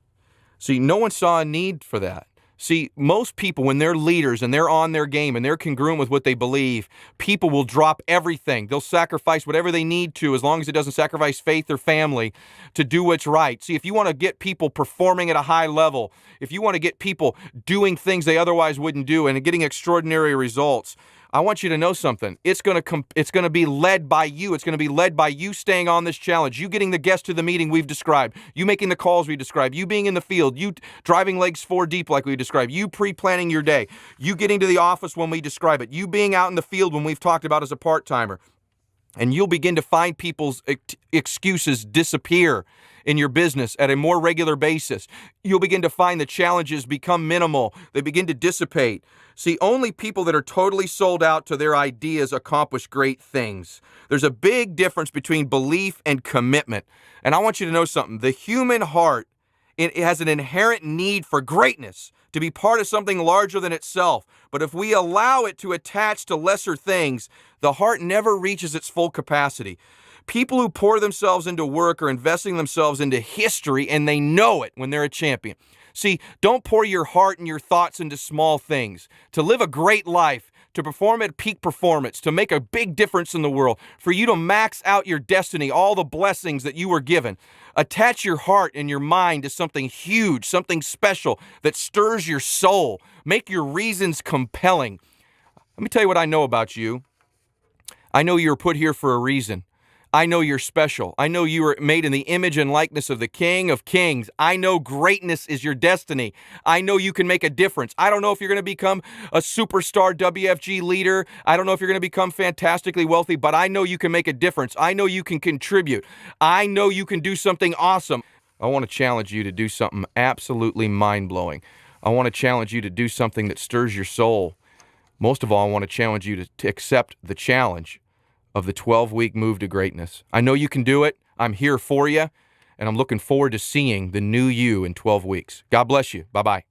See, no one saw a need for that. See, most people, when they're leaders and they're on their game and they're congruent with what they believe, people will drop everything. They'll sacrifice whatever they need to, as long as it doesn't sacrifice faith or family, to do what's right. See, if you want to get people performing at a high level, if you want to get people doing things they otherwise wouldn't do and getting extraordinary results, I want you to know something. It's going to be led by you. It's going to be led by you staying on this challenge, you getting the guests to the meeting we've described, you making the calls we described, you being in the field, you driving legs 4 deep like we described, you pre-planning your day, you getting to the office when we describe it, you being out in the field when we've talked about as a part-timer. And you'll begin to find people's excuses disappear in your business at a more regular basis. You'll begin to find the challenges become minimal. They begin to dissipate. See, only people that are totally sold out to their ideas accomplish great things. There's a big difference between belief and commitment. And I want you to know something. The human heart, it has an inherent need for greatness, to be part of something larger than itself. But if we allow it to attach to lesser things, the heart never reaches its full capacity. People who pour themselves into work are investing themselves into history, and they know it when they're a champion. See, don't pour your heart and your thoughts into small things. To live a great life, to perform at peak performance, to make a big difference in the world, for you to max out your destiny, all the blessings that you were given. Attach your heart and your mind to something huge, something special that stirs your soul. Make your reasons compelling. Let me tell you what I know about you. I know you were put here for a reason. I know you're special. I know you were made in the image and likeness of the King of Kings. I know greatness is your destiny. I know you can make a difference. I don't know if you're going to become a superstar WFG leader. I don't know if you're going to become fantastically wealthy, but I know you can make a difference. I know you can contribute. I know you can do something awesome. I want to challenge you to do something absolutely mind-blowing. I want to challenge you to do something that stirs your soul. Most of all, I want to challenge you to accept the challenge of the 12-week move to greatness. I know you can do it. I'm here for you, and I'm looking forward to seeing the new you in 12 weeks. God bless you. Bye-bye.